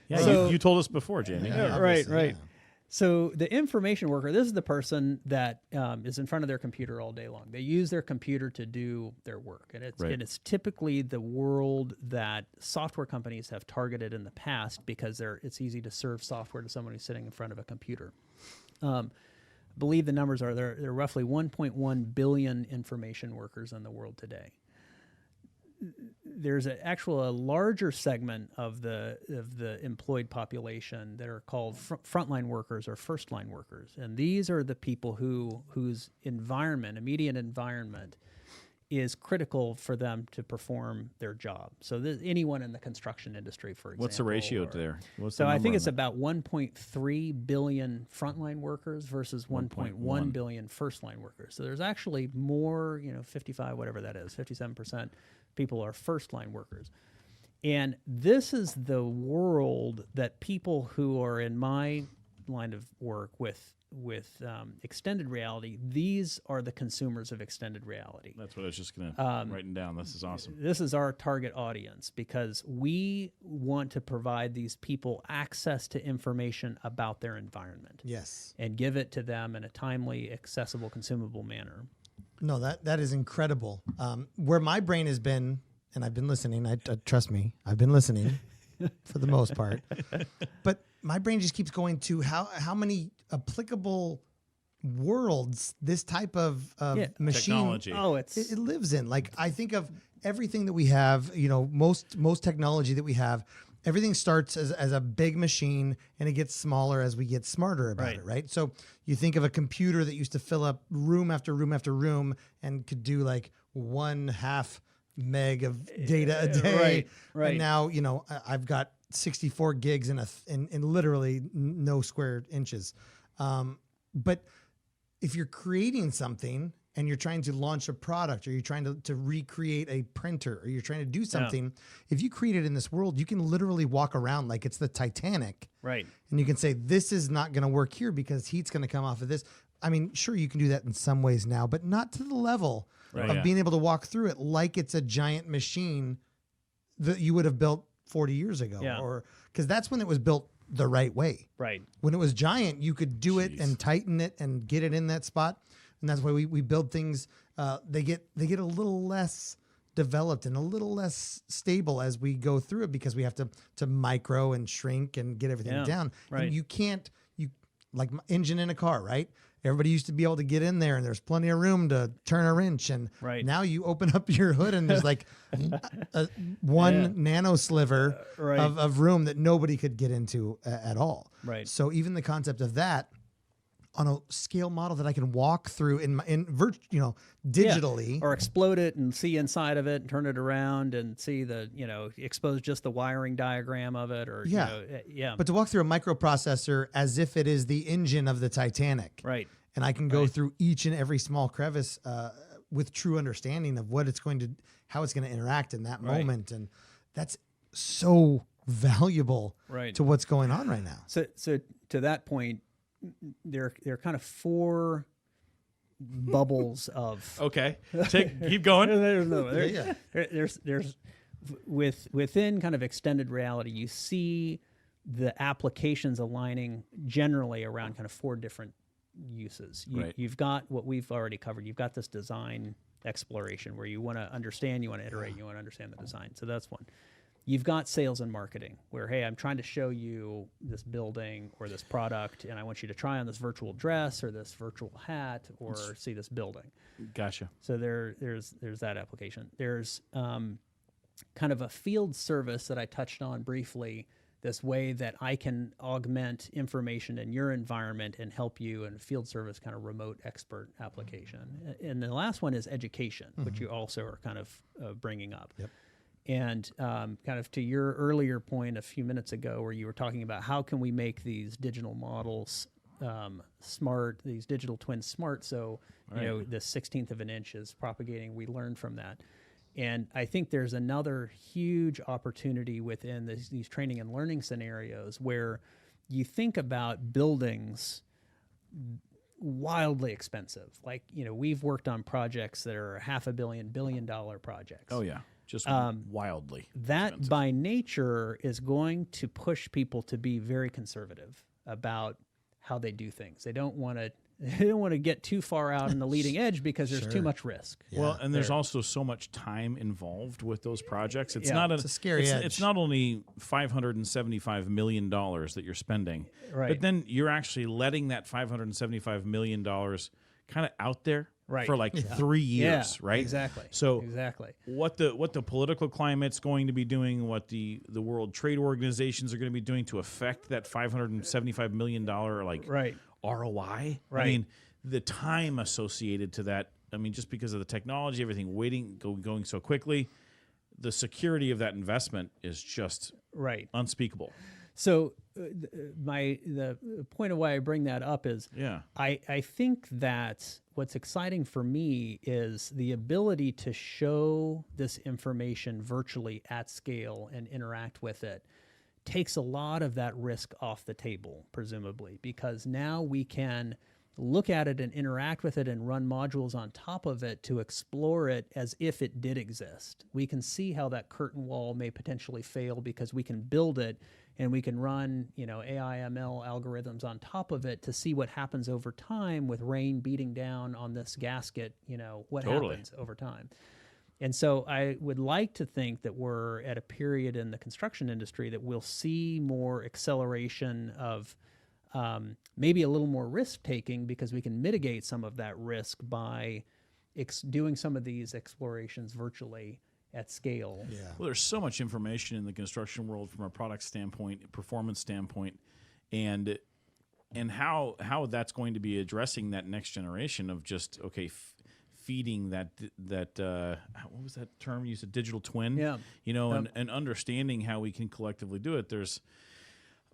Yeah, so, you told us before, Jamie. Right. Yeah. So the information worker, this is the person that is in front of their computer all day long. They use their computer to do their work. And it's typically the world that software companies have targeted in the past because it's easy to serve software to someone who's sitting in front of a computer. I believe the numbers are there are roughly 1.1 billion information workers in the world today. There's a larger segment of the employed population that are called frontline workers or first line workers, and these are the people whose immediate environment is critical for them to perform their job. So anyone in the construction industry, for example. What's the ratio there? I think it's about 1.3 billion frontline workers versus 1.1 billion first line workers. So there's actually more, 55, whatever that is, 57% people are first line workers. And this is the world that people who are in my line of work with extended reality, these are the consumers of extended reality. That's what I was just going to write down. This is awesome. This is our target audience because we want to provide these people access to information about their environment. Yes. And give it to them in a timely, accessible, consumable manner. No, that is incredible. Where my brain has been, and I've been listening, trust me, I've been listening for the most part, but my brain just keeps going to how many applicable worlds this type of machine technology. It lives in. Like I think of everything that we have, most technology that we have, everything starts as a big machine and it gets smaller as we get smarter about it, right? So you think of a computer that used to fill up room after room after room and could do like 1/2 meg of data a day. Right. And now, I've got 64 gigs in literally no square inches. But if you're creating something and you're trying to launch a product or you're trying to recreate a printer or you're trying to do something, if you create it in this world, you can literally walk around like it's the Titanic. Right. And you can say, this is not going to work here because heat's going to come off of this. I mean, sure, you can do that in some ways now, but not to the level of being able to walk through it like it's a giant machine that you would have built 40 years ago. Or because that's when it was built the right way. Right. When it was giant, you could do it and tighten it and get it in that spot. And that's why we build things. They get a little less developed and a little less stable as we go through it because we have to micro and shrink and get everything down. Right. And you like my engine in a car, right? Everybody used to be able to get in there and there's plenty of room to turn a wrench. And now you open up your hood and there's like one nano sliver of room that nobody could get into at all. Right. So even the concept of that on a scale model that I can walk through digitally, or explode it and see inside of it and turn it around and see expose just the wiring diagram of it, or But to walk through a microprocessor as if it is the engine of the Titanic, right? And I can go through each and every small crevice with true understanding of how it's going to interact in that moment, and that's so valuable to what's going on right now. So to that point, there are kind of 4 bubbles of keep going. There's within kind of extended reality, you see the applications aligning generally around kind of 4 different uses. You've got what we've already covered. You've got this design exploration where you want to understand, you want to iterate, you want to understand the design. So that's one. You've got sales and marketing where, hey, I'm trying to show you this building or this product, and I want you to try on this virtual dress or this virtual hat or see this building. Gotcha. So there's that application. There's kind of a field service that I touched on briefly, this way that I can augment information in your environment and help you in a field service kind of remote expert application. And the last one is education, which you also are kind of bringing up. Yep. And kind of to your earlier point a few minutes ago where you were talking about how can we make these digital models smart, these digital twins smart, so the 16th of an inch is propagating. We learn from that. And I think there's another huge opportunity within these training and learning scenarios where you think about buildings wildly expensive. Like, we've worked on projects that are $500 million, $1 billion projects. Oh, yeah. Just wildly that expensive. By nature is going to push people to be very conservative about how they do things. They don't want to get too far out on the leading edge because there's too much risk. Yeah. Well, and there's also so much time involved with those projects. It's it's a scary edge. It's not only $575 million that you're spending, but then you're actually letting that $575 million kind of out there. For like 3 years, right? Exactly. So what the political climate's going to be doing, what the World Trade Organizations are going to be doing to affect that $575 million ROI. Right. I mean, the time associated to that. I mean, just because of the technology, everything going so quickly, the security of that investment is just unspeakable. So the point of why I bring that up is I think that what's exciting for me is the ability to show this information virtually at scale and interact with it takes a lot of that risk off the table, presumably, because now we can look at it and interact with it and run modules on top of it to explore it as if it did exist. We can see how that curtain wall may potentially fail because we can build it and we can run, AI ML algorithms on top of it to see what happens over time with rain beating down on this gasket, what happens over time. And so I would like to think that we're at a period in the construction industry that we'll see more acceleration of maybe a little more risk-taking because we can mitigate some of that risk by doing some of these explorations virtually at scale. Yeah. Well, there's so much information in the construction world from a product standpoint, performance standpoint, and how that's going to be addressing that next generation of just feeding that what was that term you said, digital twin? Yeah. And understanding how we can collectively do it.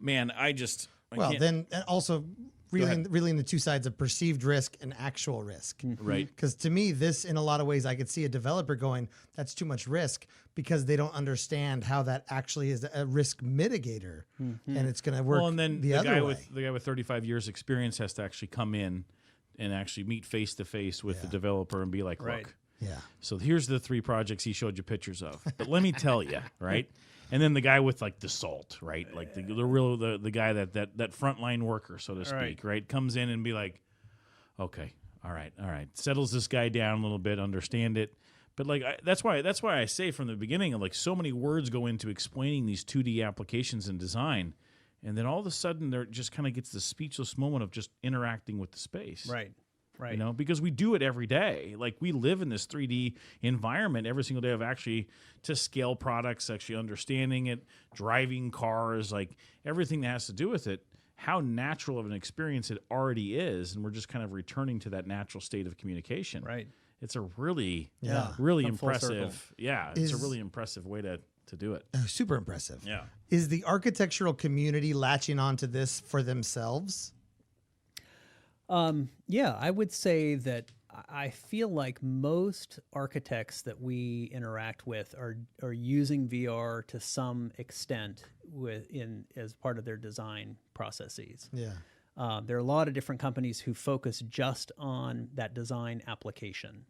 Then also reeling the two sides of perceived risk and actual risk. Right. Because to me, this, in a lot of ways, I could see a developer going, that's too much risk because they don't understand how that actually is a risk mitigator. And it's going to work well, and then the other way. The guy with 35 years experience has to actually come in and actually meet face-to-face with the developer and be like, look, so here's the 3 projects he showed you pictures of. But let me tell you, right? And then the guy with like the salt, right? Like the guy that frontline worker, so to speak, right? Comes in and be like, okay, all right. Settles this guy down a little bit, understand it, But like that's why I say from the beginning, like so many words go into explaining these 2D applications and design, and then all of a sudden there just kind of gets the speechless moment of just interacting with the space. Right. You know, because we do it every day. Like we live in this 3D environment every single day of actually to scale products, actually understanding it, driving cars, like everything that has to do with it. How natural of an experience it already is, and we're just kind of returning to that natural state of communication. Right. It's a really Come full impressive. Yeah, it's a really impressive way to do it. Super impressive. Yeah. Is the architectural community latching onto this for themselves? Yeah, I would say that I feel like most architects that we interact with are using VR to some extent as part of their design processes. Yeah. There are a lot of different companies who focus just on that design application.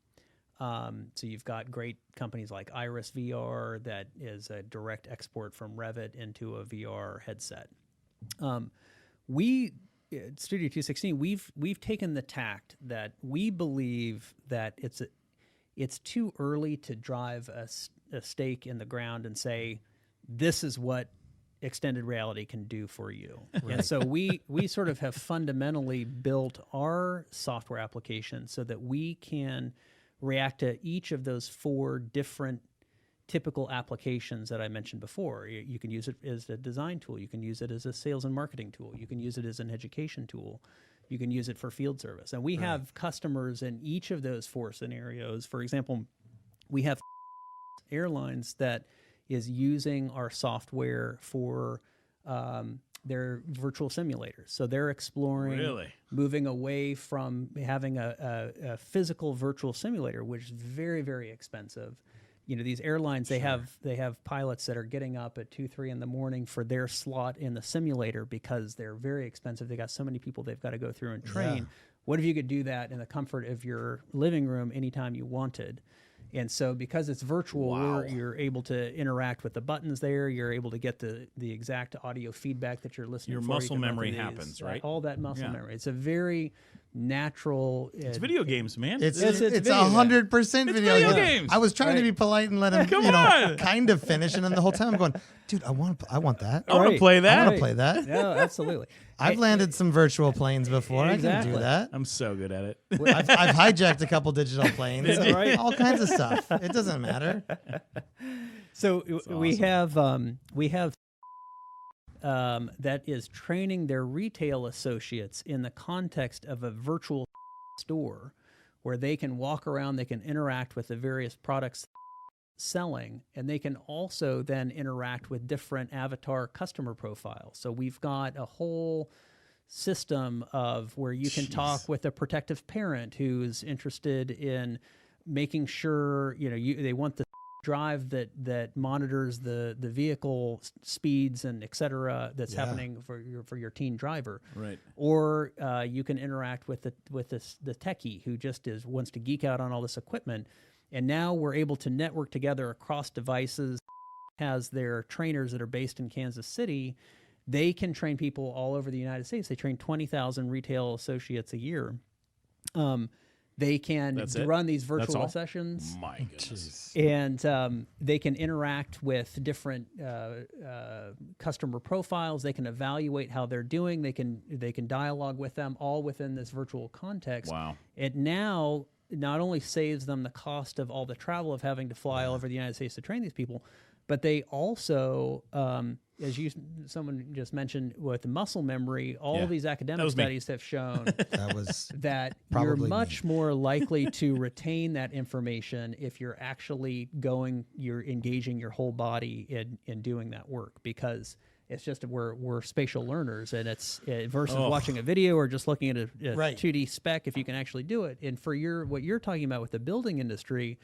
So you've got great companies like Iris VR that is a direct export from Revit into a VR headset. We at Studio 216, we've taken the tact that we believe that it's too early to drive a stake in the ground and say this is what extended reality can do for you. Right. And so we sort of have fundamentally built our software application so that we can react to each of those 4 different typical applications that I mentioned before. You can use it as a design tool. You can use it as a sales and marketing tool. You can use it as an education tool. You can use it for field service. And we have customers in each of those 4 scenarios. For example, we have airlines that is using our software for their virtual simulators. So they're exploring moving away from having a physical virtual simulator, which is very, very expensive. You know, these airlines, they have pilots that are getting up at 2-3 in the morning for their slot in the simulator because they're very expensive. They got so many people they've got to go through and train. Yeah. What if you could do that in the comfort of your living room anytime you wanted? And so because it's virtual, you're able to interact with the buttons there. You're able to get the exact audio feedback that you're listening for. Your muscle memory happens, right? All that muscle memory. It's a very natural... It's video games, man. It's 100% video games. I was trying to be polite and let him, kind of finish. And then the whole time I'm going, dude, I want that. I want to play that. I want to play that. Yeah, absolutely. I've landed some virtual planes before. Exactly. I can do that. I'm so good at it. I've hijacked a couple digital planes. All kinds of stuff. It doesn't matter. So awesome. we have that is training their retail associates in the context of a virtual store where they can walk around, they can interact with the various products selling, and they can also then interact with different avatar customer profiles. So we've got a whole system of where you can talk with a protective parent who's interested in making sure, they want the drive that monitors the vehicle speeds and et cetera that's happening for your teen driver. Right. Or you can interact with the techie who just wants to geek out on all this equipment. And now we're able to network together across devices, has their trainers that are based in Kansas City. They can train people all over the United States. They train 20,000 retail associates a year. They can run these virtual sessions. My goodness. And they can interact with different customer profiles. They can evaluate how they're doing. They can dialogue with them all within this virtual context. Wow. It now not only saves them the cost of all the travel of having to fly all over the United States to train these people, but they also, as someone just mentioned with the muscle memory, all these academic studies have shown that you're much more likely to retain that information if you're actually you're engaging your whole body in doing that work, because it's just we're spatial learners, and it's versus watching a video or just looking at a 2D spec. If you can actually do it, and for what you're talking about with the building industry,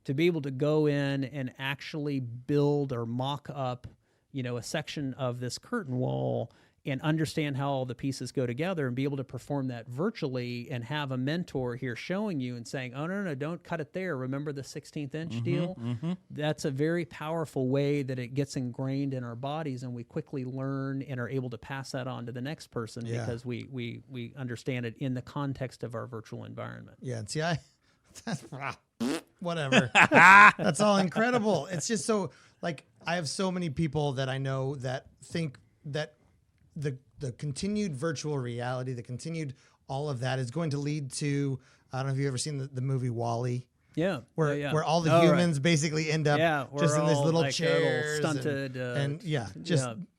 to be able to go in and actually build or mock up, a section of this curtain wall and understand how all the pieces go together and be able to perform that virtually and have a mentor here showing you and saying, oh, no, don't cut it there. Remember the 16th inch deal? Mm-hmm. That's a very powerful way that it gets ingrained in our bodies, and we quickly learn and are able to pass that on to the next person because we understand it in the context of our virtual environment. Yeah, and see, whatever. That's all incredible. It's just so like I have so many people that I know that think that the continued virtual reality, the continued all of that is going to lead to, I don't know if you've ever seen the movie WALL-E. Yeah. Where all the humans basically end up just in this little like chairs stunted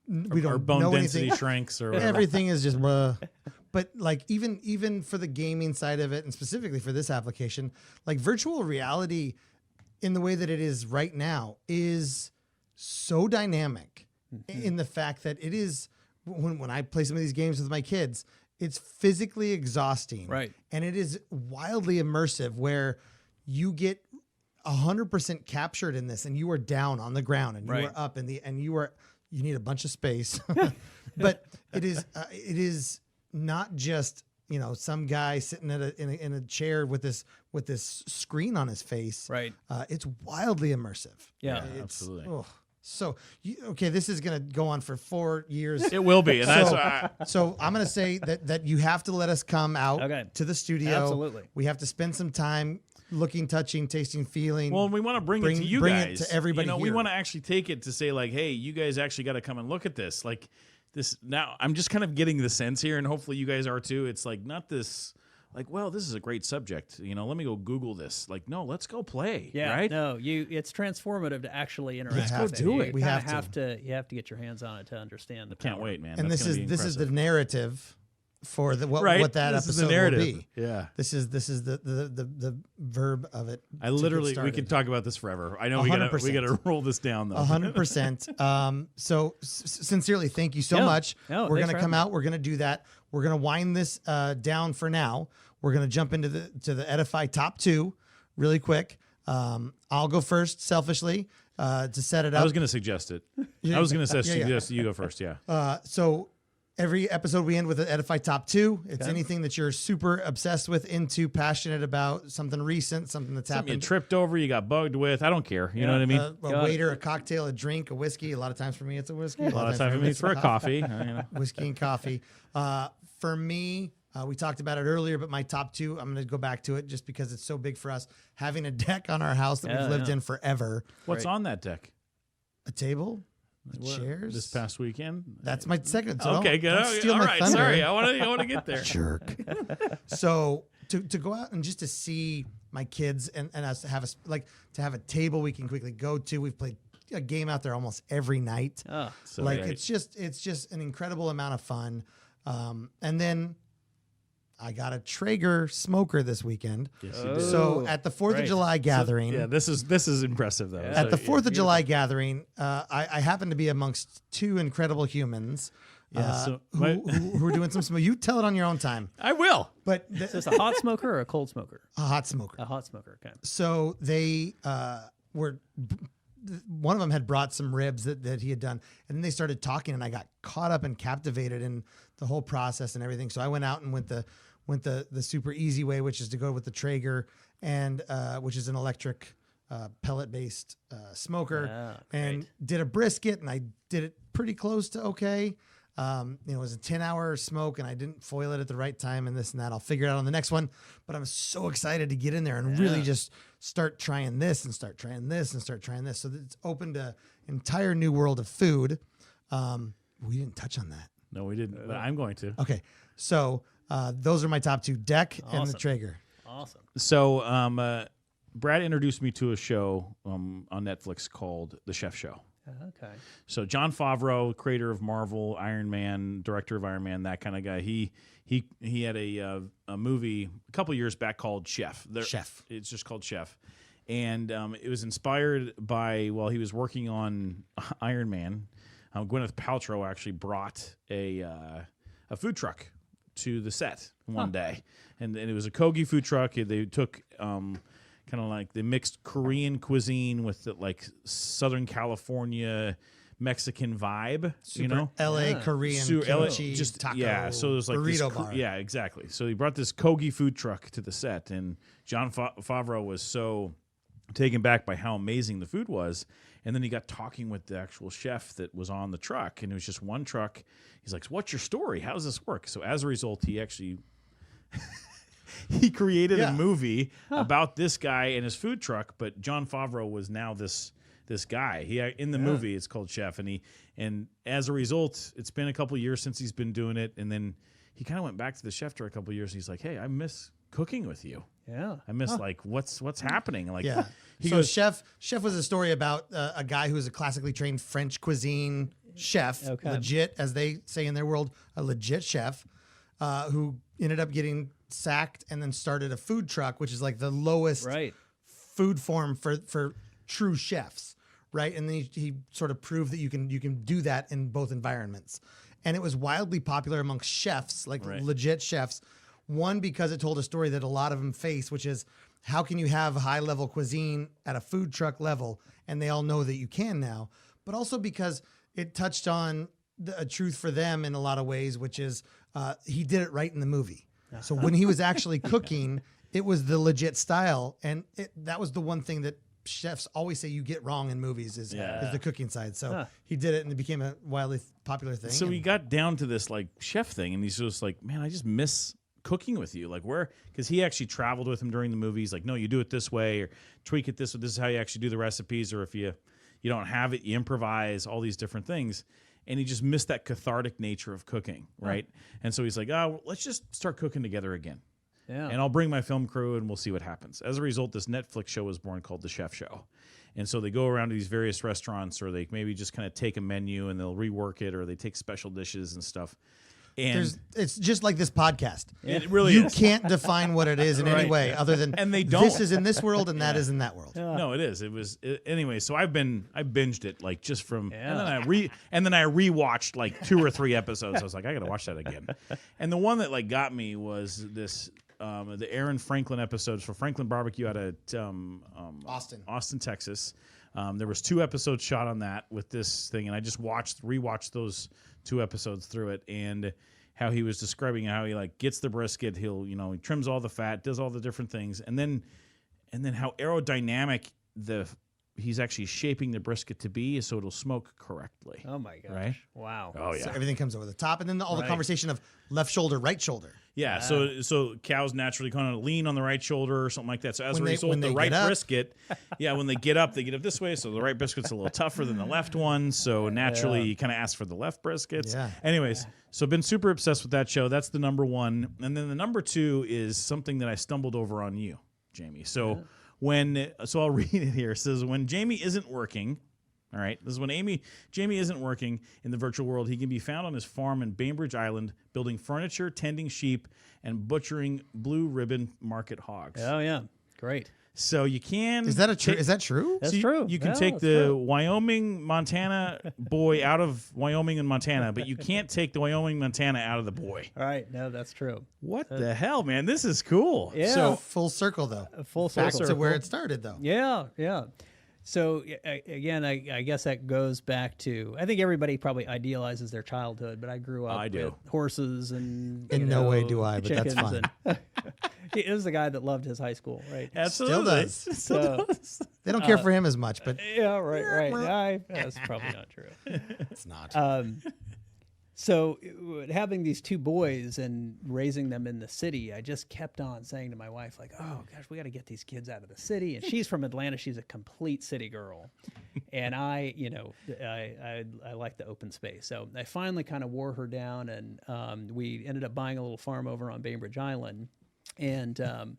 we don't our bone know density anything. shrinks or whatever. Everything is just but like even for the gaming side of it, and specifically for this application, like virtual reality in the way that it is right now is so dynamic in the fact that it is when I play some of these games with my kids, it's physically exhausting. Right. And it is wildly immersive where you get 100% captured in this and you are down on the ground and you are up and you need a bunch of space. But it is not just, some guy sitting in a chair with this screen on his face. Right. It's wildly immersive. Yeah, absolutely. So, this is going to go on for 4 years. It will be. And so I'm going to say that you have to let us come out to the studio. Absolutely. We have to spend some time looking, touching, tasting, feeling. Well, we want to bring it to you bring guys. it to everybody We here. want to actually take it to say like, hey, you guys actually got to come and look at this. Like this now, I'm just kind of getting the sense here, and hopefully you guys are too. It's like not this. Like, well, this is a great subject. Let me go Google this. Like, no, let's go play. Yeah, right? no, it's transformative to actually interact. Let's with go do it. it. We have to. You have to get your hands on it to understand the power. Can't wait, man. And That's this is the narrative for what that This is episode the narrative. will be. Yeah. This is the verb of it. We could talk about this forever. I know we 100%. gotta roll this down though. 100%. So sincerely, thank you so much. No, we're thanks gonna for come having out. We're gonna do that. We're gonna wind this down for now. We're gonna jump into the Edify top 2 really quick. I'll go first, selfishly, to set it up. I was gonna suggest it. I was gonna suggest you go first. Yeah. So every episode we end with an Edify top 2. It's anything that you're super obsessed with, into, passionate about, something recent, something that's Something you happened. tripped over, you got bugged with. I don't care. You know what I mean? A waiter, a cocktail, a drink, a whiskey. A lot of times for me, it's a whiskey. a lot of times it's for a coffee. Whiskey and coffee. For me, we talked about it earlier, but my top 2, I'm going to go back to it just because it's so big for us. Having a deck on our house that we've lived in forever. What's on that deck? A table, chairs. This past weekend. That's my second. So Okay, good. don't steal All my right, thunder. sorry. I want to get there. Jerk. So to go out and just to see my kids and us have to have a table we can quickly go to. We've played a game out there almost every night. Oh, So like great. it's just an incredible amount of fun. And then I got a Traeger smoker this weekend. Yes, you did. So at the 4th of July gathering, Yeah, this is impressive though. at the 4th of July gathering, I happen to be amongst 2 incredible humans so who are doing some smoke. You tell it on your own time. I will. But Is this a hot smoker or a cold smoker? a hot smoker. A hot smoker. Okay. So they were. One of them had brought some ribs that he had done, and then they started talking, and I got caught up and captivated in the whole process and everything. So I went out and went the super easy way, which is to go with the Traeger, and which is an electric pellet based smoker, and did a brisket, and I did it pretty close to okay. It was a 10-hour smoke, and I didn't foil it at the right time, and this and that. I'll figure it out on the next one. But I'm so excited to get in there and really just start trying this and start trying this and start trying this. So that it's opened an entire new world of food. We didn't touch on that. No, we didn't. But I'm going to. Okay, so those are my top 2: deck and the Traeger. Awesome. So, Brad introduced me to a show on Netflix called The Chef Show. Okay. So Jon Favreau, creator of Marvel, Iron Man, director of Iron Man, that kind of guy. He had a movie a couple years back called Chef. Chef. It's just called Chef, and it was inspired by while he was working on Iron Man. Gwyneth Paltrow actually brought a food truck to the set one day, and it was a Kogi food truck. They took kind of like they mixed Korean cuisine with the, like Southern California Mexican vibe, Super LA Korean kimchi, just taco, yeah. So there's like this, burrito bar. yeah, exactly. So he brought this Kogi food truck to the set, and Jon Favreau was so taken back by how amazing the food was. And then he got talking with the actual chef that was on the truck, and it was just one truck. He's like, "What's your story? How does this work?" So as a result, he actually he created a movie about this guy and his food truck, but Jon Favreau was now this guy. He in the movie it's called Chef, and as a result, it's been a couple years since he's been doing it, and then he kind of went back to the chef for a couple years. He's like, "Hey, I miss cooking with you. Yeah, I miss like what's happening." Like, he goes, Chef was a story about a guy who was a classically trained French cuisine chef, legit, as they say in their world, a legit chef, who ended up getting sacked and then started a food truck, which is like the lowest food form for true chefs, right? And then he sort of proved that you can do that in both environments. And it was wildly popular amongst chefs, like legit chefs. One, because it told a story that a lot of them face, which is how can you have high-level cuisine at a food truck level? And they all know that you can now. But also because it touched on a truth for them in a lot of ways, which is he did it right in the movie. So when he was actually cooking, it was the legit style. And that was the one thing that chefs always say you get wrong in movies is the cooking side. So he did it, and it became a wildly popular thing. So he got down to this like chef thing, and he's just like, man, I just miss cooking with you. Like, where, because he actually traveled with him during the movie. He's like, no, you do it this way, or tweak it this way. This is how you actually do the recipes. Or if you don't have it, you improvise, all these different things. And he just missed that cathartic nature of cooking, right? And so he's like, oh, let's just start cooking together again. Yeah. And I'll bring my film crew and we'll see what happens. As a result, this Netflix show was born called The Chef Show. And so they go around to these various restaurants, or they maybe just kind of take a menu and they'll rework it, or they take special dishes and stuff. And it's just like this podcast. It really you is. can't define what it is in any way other than and they don't. This is in this world and that is in that world. No, it is. Anyway. So I binged it like just from, and then I rewatched like 2 or 3 episodes. I was like, I gotta watch that again. And the one that like got me was this. The Aaron Franklin episodes for Franklin Barbecue out at Austin, Texas. There was 2 episodes shot on that with this thing, and I just rewatched those 2 episodes through it, and how he was describing how he like gets the brisket, he trims all the fat, does all the different things, and then how aerodynamic he's actually shaping the brisket to be so it'll smoke correctly. Oh my gosh. Right? Wow. Oh yeah. So everything comes over the top, and then all the conversation of left shoulder, right shoulder. Yeah, so cows naturally kind of lean on the right shoulder or something like that. So as a result, the right brisket, when they get up this way. So the right brisket's a little tougher than the left one. So naturally, you kind of ask for the left briskets. Yeah. Anyways, so been super obsessed with that show. That's the number 1. And then the number 2 is something that I stumbled over on you, Jamie. So I'll read it here. It says, when Jamie isn't working, all right, this is when Jamie isn't working in the virtual world, he can be found on his farm in Bainbridge Island, building furniture, tending sheep, and butchering blue ribbon market hogs. Oh, yeah. Great. So you can... Is that true? That's true. You can take the Wyoming, Montana boy out of Wyoming and Montana, but you can't take the Wyoming, Montana out of the boy. All right. No, that's true. What the hell, man? This is cool. Yeah. So full circle, though. Full circle. Back to where it started, though. Yeah, yeah. So again, I guess that goes back to, I think everybody probably idealizes their childhood, but I grew up with horses and in no way do I, but that's fine. He was the guy that loved his high school, right? Absolutely. Still does. They don't care for him as much, but yeah, right. That's probably not true. It's not. So having these 2 boys and raising them in the city, I just kept on saying to my wife, like, oh, gosh, we got to get these kids out of the city. And she's from Atlanta. She's a complete city girl. And I like the open space. So I finally kind of wore her down, and we ended up buying a little farm over on Bainbridge Island. And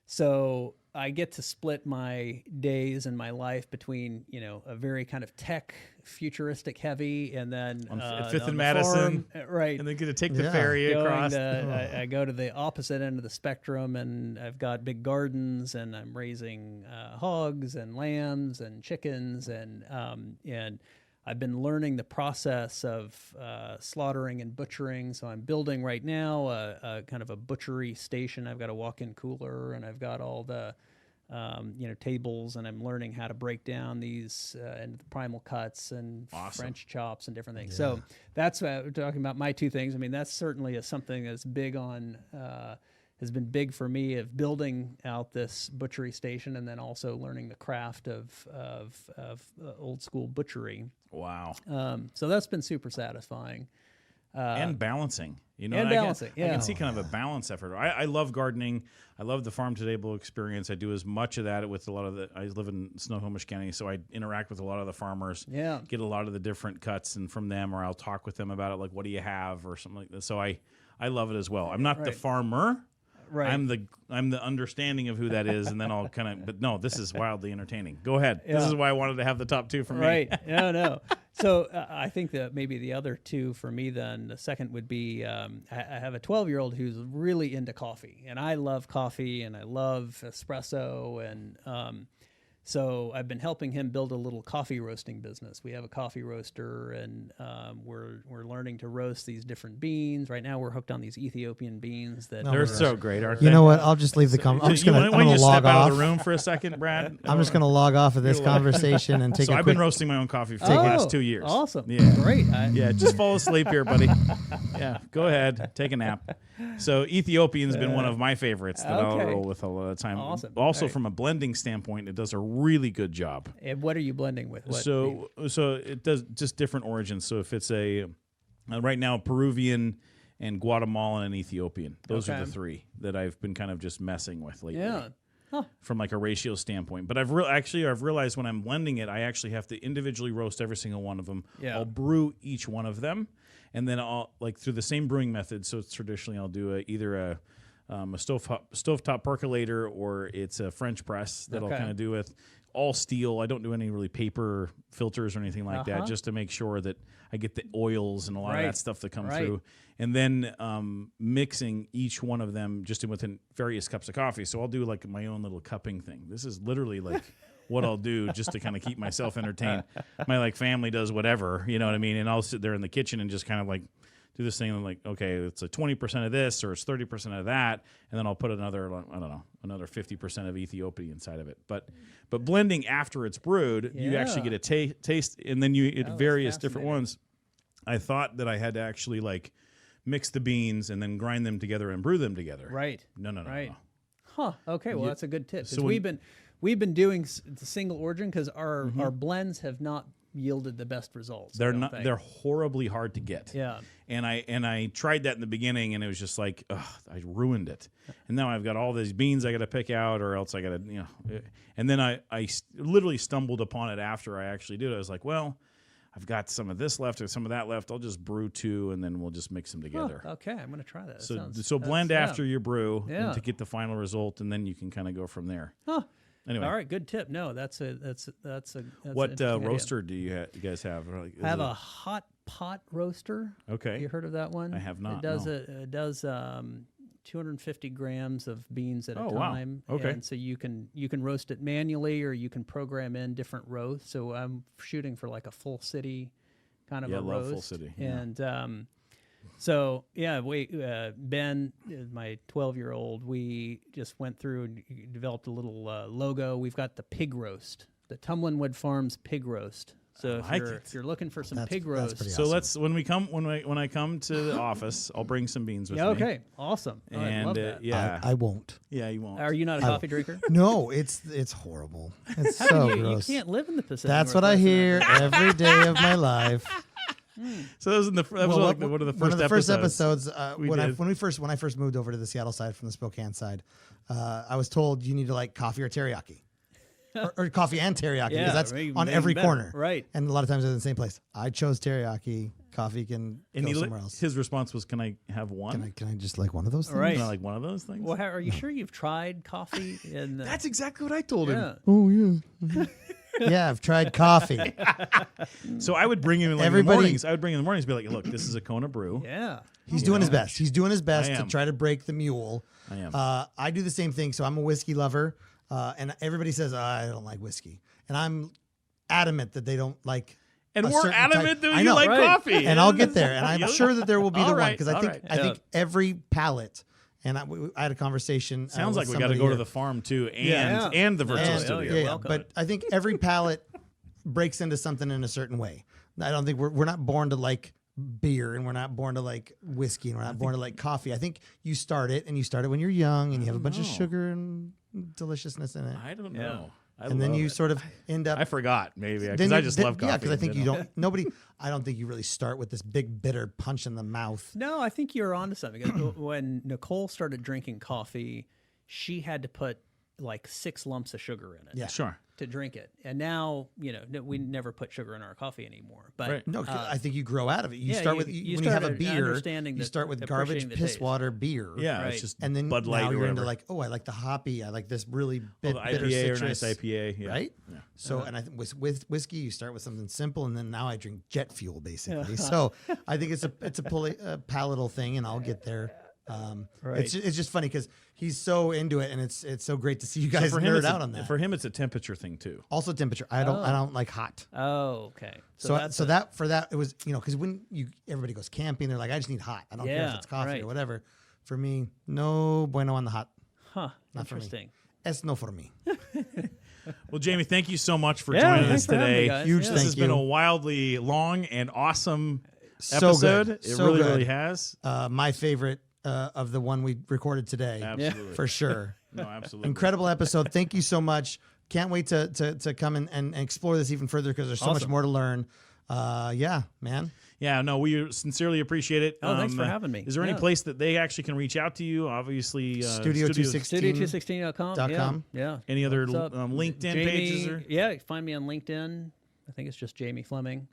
so I get to split my days and my life between, a very kind of tech, futuristic heavy, and then on 5th and Madison, farm, right? And then get to take the ferry across. I go to the opposite end of the spectrum, and I've got big gardens, and I'm raising hogs and lambs and chickens, and I've been learning the process of slaughtering and butchering. So I'm building right now a kind of a butchery station. I've got a walk-in cooler, and I've got all the tables, and I'm learning how to break down these into the primal cuts and French chops and different things. So that's what we're talking about. My 2 things. I mean, that's certainly something that's big on. Has been big for me of building out this butchery station, and then also learning the craft of old school butchery. Wow. So that's been super satisfying. And balancing. You know, and balancing. I can see kind of a balance effort. I love gardening. I love the farm to table experience. I do as much of that with a lot of the. I live in Snohomish County, so I interact with a lot of the farmers. Yeah, get a lot of the different cuts and from them, or I'll talk with them about it, like what do you have or something like that. So I love it as well. I'm not the farmer. Right. I'm the understanding of who that is, and then I'll kind of. But no, this is wildly entertaining. Go ahead. Yeah. This is why I wanted to have the top two for me. Right. No. So I think that maybe the other two for me, then the second would be I have a 12-year-old who's really into coffee, and I love coffee and I love espresso, and so I've been helping him build a little coffee roasting business. We have a coffee roaster, and we're learning to roast these different beans. Right now, we're hooked on these Ethiopian beans that they're so great, aren't they? You know what? I'll just leave the I'm just going to log step out off of the room for a second, Brad. I'm just going to log off of this conversation and take so a I've quick... been roasting my own coffee for the last 2 years. Awesome. Yeah. Great. Yeah, just fall asleep here, buddy. Yeah, go ahead. Take a nap. So Ethiopian's been one of my favorites that I'll roll with a lot of time. Awesome. Also, from a blending standpoint, it does a really good job. And what are you blending with? So it does just different origins. So if it's right now Peruvian and Guatemalan and Ethiopian, those are the three that I've been kind of just messing with lately. Yeah. Huh. From like a ratio standpoint. But I've realized when I'm blending it, I actually have to individually roast every single one of them. Yeah. I'll brew each one of them, and then I'll through the same brewing method. So it's traditionally I'll do either a stovetop percolator, or it's a French press that I'll kind of do with all steel. I don't do any really paper filters or anything like that, just to make sure that I get the oils and a lot of that stuff that come through. And then mixing each one of them just within various cups of coffee. So I'll do like my own little cupping thing. This is literally like what I'll do just to kind of keep myself entertained. My family does whatever, you know what I mean? And I'll sit there in the kitchen and just kind of like do this thing. I'm like, okay, it's a 20% of this or it's 30% of that, and then I'll put another 50% of Ethiopia inside of it. But blending after it's brewed, you actually get a taste, and then you various different ones. I thought that I had to actually mix the beans and then grind them together and brew them together. Right. No. Huh. Okay. Well, that's a good tip. So we've been doing the single origin because our blends have not yielded the best results. They're horribly hard to get. Yeah. And I tried that in the beginning, and it was just like, ugh, I ruined it. And now I've got all these beans I got to pick out, or else I got to, and then I literally stumbled upon it after I actually did it. I was like, well, I've got some of this left or some of that left. I'll just brew two, and then we'll just mix them together. Oh, okay, I'm going to try that. So blend after your brew to get the final result, and then you can kind of go from there. Huh. Anyway, all right, good tip. No, that's a what roaster do you guys have? I have a hot pot roaster. Okay, you heard of that one? I have not. It does 250 grams of beans at a time. Wow. Okay, and so you can roast it manually, or you can program in different roasts. So I'm shooting for like a full city kind of a roast. Love full city. And so Ben, my 12-year-old, we just went through and developed a little logo. We've got the pig roast, the Tumlinwood Farms pig roast. So if you're looking for some pig roast, so awesome. When I come to the office, I'll bring some beans with me. Okay, awesome. And I love that. I won't. Yeah, you won't. Are you not a coffee drinker? No, it's horrible. It's so gross. You can't live in the Pacific. That's what I hear every day of my life. So that was one of the first episodes. When I first moved over to the Seattle side from the Spokane side, I was told you need to like coffee or teriyaki. or coffee and teriyaki, because that's on every corner. Right. And a lot of times they're in the same place. I chose teriyaki. Coffee can go somewhere else. His response was, "Can I have one? Can I just like one of those things?" Right. Can I like one of those things? Well, are you sure you've tried coffee? That's exactly what I told him. Oh, yeah. Yeah, I've tried coffee. So I would bring him in the mornings. I would bring him in the mornings and be like, look, this is a Kona brew. Yeah. He's doing his best. He's doing his best to try to break the mule. I am. I do the same thing. So I'm a whiskey lover. And everybody says, I don't like whiskey. And I'm adamant that they don't like. And we're adamant that you like coffee. And I'll get there. And I'm sure that there will be the one. Because I think every palate. And I had a conversation. Sounds like we got to go to the farm too, and the virtual studio. Yeah. But I think every palate breaks into something in a certain way. I don't think we're not born to like beer, and we're not born to like whiskey, and we're not born to like coffee. I think you start it when you're young, and you have a bunch of sugar and deliciousness in it. I don't know. and then you sort of end up. I forgot maybe because I just love coffee. Yeah, because I think you don't. I don't think you really start with this big bitter punch in the mouth. No, I think you're onto something. When Nicole started drinking coffee, she had to put like 6 lumps of sugar in it. Yeah, sure. To drink it, and now we never put sugar in our coffee anymore. But right. No, I think you grow out of it. You start with when you have a beer. You start with garbage piss water beer. Yeah, right. It's just and then Bud Light now or you're whatever. into like, oh, I like the hoppy. I like this really bitter IPA citrus. or nice IPA. Yeah. Right? Yeah. So, and I think with whiskey, you start with something simple, and then now I drink jet fuel, basically. So I think it's a palatal thing, and I'll get there. Right. It's just funny because he's so into it, and it's so great to see you guys nerd out on that. For him, it's a temperature thing too. Also temperature. I don't like hot. Oh, okay. So it was because when everybody goes camping, they're like, I just need hot. I don't care if it's coffee or whatever. For me, no bueno on the hot. Huh. Not Interesting. For me. Es no for me. Well, Jamie, thank you so much for joining us today. Huge This thank has you. been a wildly long and awesome So episode. good. It So really good. has. My favorite of the one we recorded today. Absolutely. For sure. No, absolutely. Incredible episode. Thank you so much. Can't wait to come and explore this even further because there's so much more to learn. Yeah, man. Yeah, no, we sincerely appreciate it. Oh, thanks for having me. Is there any place that they actually can reach out to you? Obviously, Studio216.com. .com. Yeah. Any other What's up? LinkedIn Jamie, pages? Yeah, find me on LinkedIn. I think it's just Jamie Fleming.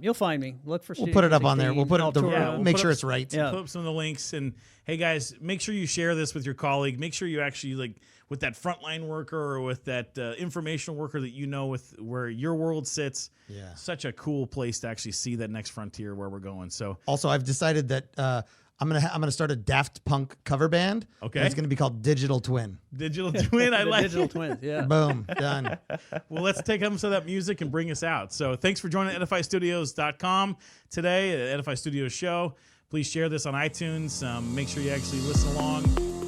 You'll find me. Look for. We'll put it up on there. We'll put it. we'll Make put sure up- it's right. Yeah. Put up some of the links. And hey, guys, make sure you share this with your colleague. Make sure you actually with that frontline worker or with that informational worker that with where your world sits. Yeah. Such a cool place to actually see that next frontier where we're going. So Also, I've decided that I'm gonna start a Daft Punk cover band. Okay. And it's gonna be called Digital Twin. Digital Twin, I like Digital it. Twins. Yeah. Boom, done. Well, let's take some of that music and bring us out. So thanks for joining EdifyStudios.com today, the Edify Studios show. Please share this on iTunes. Make sure you actually listen along.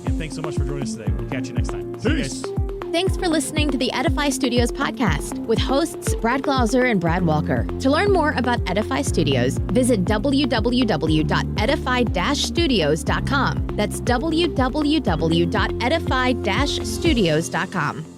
And thanks so much for joining us today. We'll catch you next time. See you guys. Thanks for listening to the Edify Studios podcast with hosts Brad Glauser and Brad Walker. To learn more about Edify Studios, visit www.edify-studios.com. That's www.edify-studios.com.